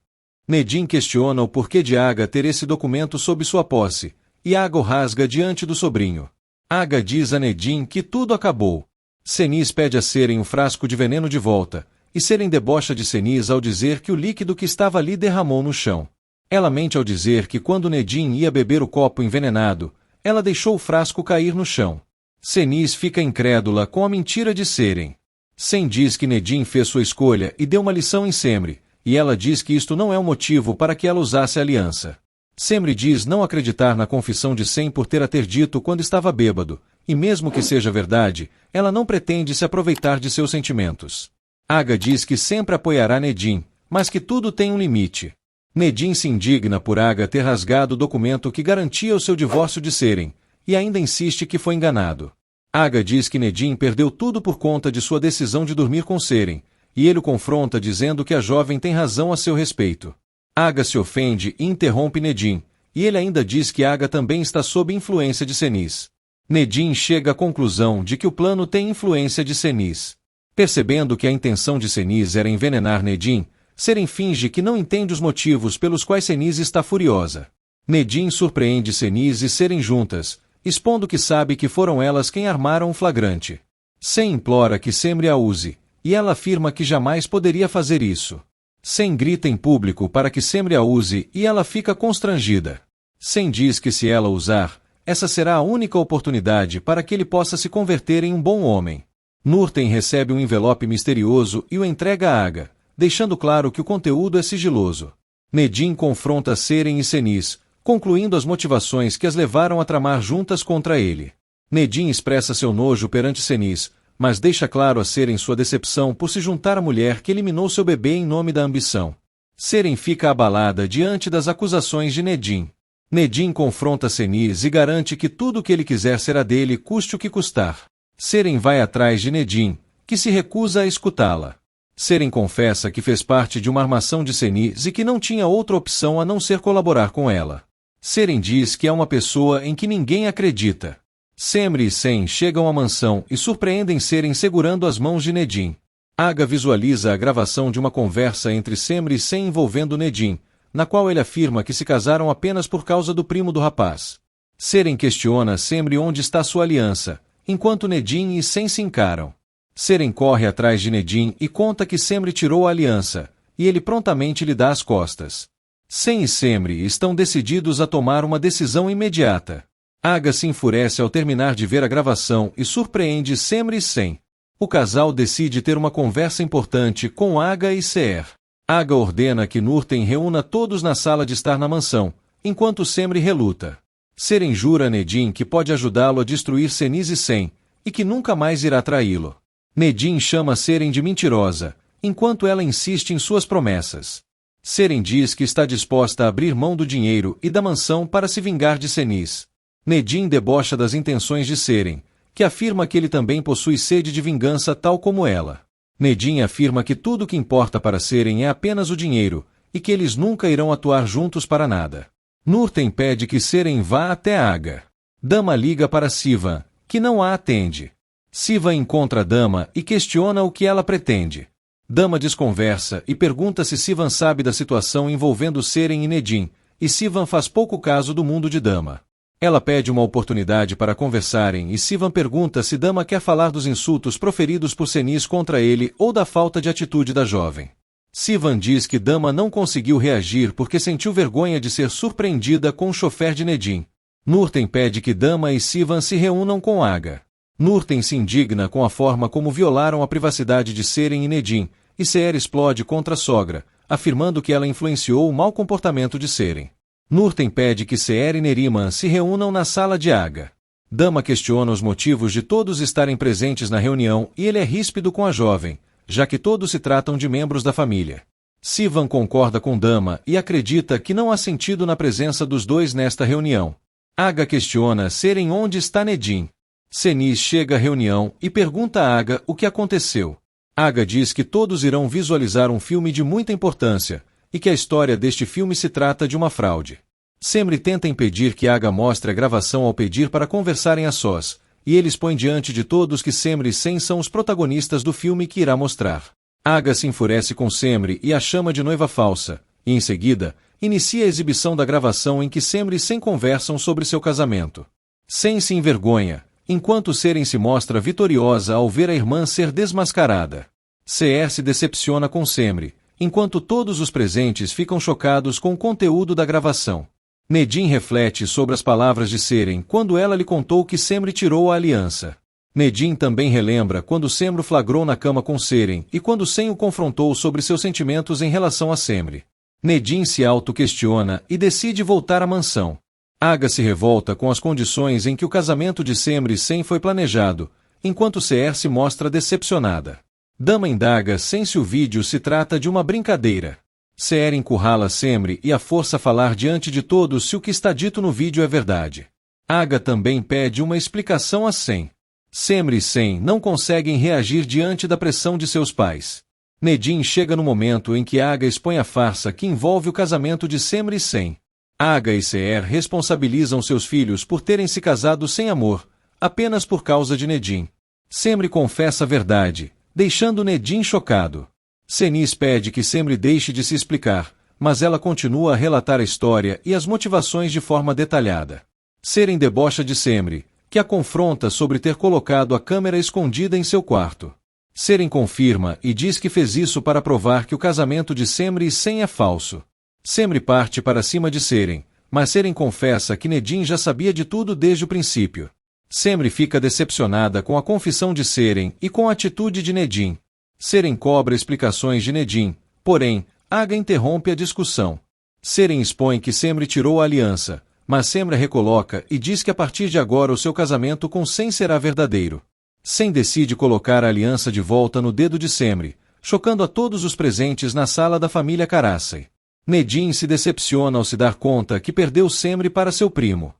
Nedim questiona o porquê de Aga ter esse documento sob sua posse, e Aga o rasga diante do sobrinho. Aga diz a Nedim que tudo acabou. Cenis pede a Seren o frasco de veneno de volta, e Seren debocha de Cenis ao dizer que o líquido que estava ali derramou no chão. Ela mente ao dizer que quando Nedim ia beber o copo envenenado, ela deixou o frasco cair no chão. Cenis fica incrédula com a mentira de Seren. Sen diz que Nedim fez sua escolha e deu uma lição em Semri, e ela diz que isto não é um motivo para que ela usasse a aliança. Semri diz não acreditar na confissão de Sen por ter a ter dito quando estava bêbado, e mesmo que seja verdade, ela não pretende se aproveitar de seus sentimentos. Aga diz que sempre apoiará Nedim, mas que tudo tem um limite. Nedim se indigna por Aga ter rasgado o documento que garantia o seu divórcio de Seren, e ainda insiste que foi enganado. Aga diz que Nedim perdeu tudo por conta de sua decisão de dormir com Seren, e ele o confronta dizendo que a jovem tem razão a seu respeito. Aga se ofende e interrompe Nedim, e ele ainda diz que Aga também está sob influência de Cenis. Nedim chega à conclusão de que o plano tem influência de Cenis. Percebendo que a intenção de Cenis era envenenar Nedim, Seren finge que não entende os motivos pelos quais Cenis está furiosa. Nedim surpreende Cenis e Seren juntas, expondo que sabe que foram elas quem armaram o flagrante. Sen implora que Semri a use, e ela afirma que jamais poderia fazer isso. Sen grita em público para que Semri a use e ela fica constrangida. Sen diz que se ela usar, essa será a única oportunidade para que ele possa se converter em um bom homem. Nurten recebe um envelope misterioso e o entrega a Aga, deixando claro que o conteúdo é sigiloso. Nedim confronta Seren e Senis, concluindo as motivações que as levaram a tramar juntas contra ele. Nedim expressa seu nojo perante Senis, mas deixa claro a Seren sua decepção por se juntar à mulher que eliminou seu bebê em nome da ambição. Seren fica abalada diante das acusações de Nedim. Nedim confronta Senis e garante que tudo o que ele quiser será dele, custe o que custar. Seren vai atrás de Nedim, que se recusa a escutá-la. Seren confessa que fez parte de uma armação de Senis e que não tinha outra opção a não ser colaborar com ela. Seren diz que é uma pessoa em que ninguém acredita. Semri e Sen chegam à mansão e surpreendem Seren segurando as mãos de Nedim. Aga visualiza a gravação de uma conversa entre Semri e Sen envolvendo Nedim, na qual ele afirma que se casaram apenas por causa do primo do rapaz. Seren questiona Semri onde está sua aliança, enquanto Nedim e Sen se encaram. Seren corre atrás de Nedim e conta que Semri tirou a aliança, e ele prontamente lhe dá as costas. Sen e Semri estão decididos a tomar uma decisão imediata. Aga se enfurece ao terminar de ver a gravação e surpreende Semri e Sen. O casal decide ter uma conversa importante com Aga e Seer. Aga ordena que Nurten reúna todos na sala de estar na mansão, enquanto Semri reluta. Seren jura a Nedim que pode ajudá-lo a destruir Senis e Sen, e que nunca mais irá traí-lo. Nedim chama Seren de mentirosa, enquanto ela insiste em suas promessas. Seren diz que está disposta a abrir mão do dinheiro e da mansão para se vingar de Senis. Nedim debocha das intenções de Seren, que afirma que ele também possui sede de vingança tal como ela. Nedim afirma que tudo o que importa para Seren é apenas o dinheiro, e que eles nunca irão atuar juntos para nada. Nurten pede que Seren vá até Aga. Dama liga para Sivan, que não a atende. Sivan encontra Dama e questiona o que ela pretende. Dama desconversa e pergunta se Sivan sabe da situação envolvendo Seren e Nedim, e Sivan faz pouco caso do mundo de Dama. Ela pede uma oportunidade para conversarem e Sivan pergunta se Dama quer falar dos insultos proferidos por Senis contra ele ou da falta de atitude da jovem. Sivan diz que Dama não conseguiu reagir porque sentiu vergonha de ser surpreendida com o chofer de Nedim. Nurten pede que Dama e Sivan se reúnam com Aga. Nurten se indigna com a forma como violaram a privacidade de Seren e Nedim, e Seer explode contra a sogra, afirmando que ela influenciou o mau comportamento de Seren. Nurten pede que Seer e Neriman se reúnam na sala de Aga. Dama questiona os motivos de todos estarem presentes na reunião e ele é ríspido com a jovem, já que todos se tratam de membros da família. Sivan concorda com Dama e acredita que não há sentido na presença dos dois nesta reunião. Aga questiona Seren onde está Nedim. Senis chega à reunião e pergunta a Aga o que aconteceu. Aga diz que todos irão visualizar um filme de muita importância, e que a história deste filme se trata de uma fraude. Semri tenta impedir que Aga mostre a gravação ao pedir para conversarem a sós, e ele expõe diante de todos que Semri e Sen são os protagonistas do filme que irá mostrar. Aga se enfurece com Semri e a chama de noiva falsa, e em seguida, inicia a exibição da gravação em que Semri e Sen conversam sobre seu casamento. Sen se envergonha, enquanto Seren se mostra vitoriosa ao ver a irmã ser desmascarada. Seer se decepciona com Semri, enquanto todos os presentes ficam chocados com o conteúdo da gravação. Nedim reflete sobre as palavras de Seren quando ela lhe contou que Semri tirou a aliança. Nedim também relembra quando Semri flagrou na cama com Seren e quando Sen o confrontou sobre seus sentimentos em relação a Semri. Nedim se auto-questiona e decide voltar à mansão. Aga se revolta com as condições em que o casamento de Semri e Sen foi planejado, enquanto Seer se mostra decepcionada. Dama indaga Sen se o vídeo se trata de uma brincadeira. Seer encurrala Semri e a força a falar diante de todos se o que está dito no vídeo é verdade. Aga também pede uma explicação a Sen. Semri e Sen não conseguem reagir diante da pressão de seus pais. Nedim chega no momento em que Aga expõe a farsa que envolve o casamento de Semri e Sen. Aga e Seer responsabilizam seus filhos por terem se casado sem amor, apenas por causa de Nedim. Semri confessa a verdade, deixando Nedim chocado. Senis pede que Semri deixe de se explicar, mas ela continua a relatar a história e as motivações de forma detalhada. Seren debocha de Semri, que a confronta sobre ter colocado a câmera escondida em seu quarto. Seren confirma e diz que fez isso para provar que o casamento de Semri e Sen é falso. Semri parte para cima de Seren, mas Seren confessa que Nedim já sabia de tudo desde o princípio. Semri fica decepcionada com a confissão de Seren e com a atitude de Nedim. Seren cobra explicações de Nedim, Porém, Aga interrompe a discussão. Seren expõe que Semre tirou a aliança, mas Semre a recoloca e diz que a partir de agora o seu casamento com Sem será verdadeiro. Sem decide colocar a aliança de volta no dedo de Semre, chocando a todos os presentes na sala da família Caraçai. Nedin se decepciona ao se dar conta que perdeu Semre para seu primo.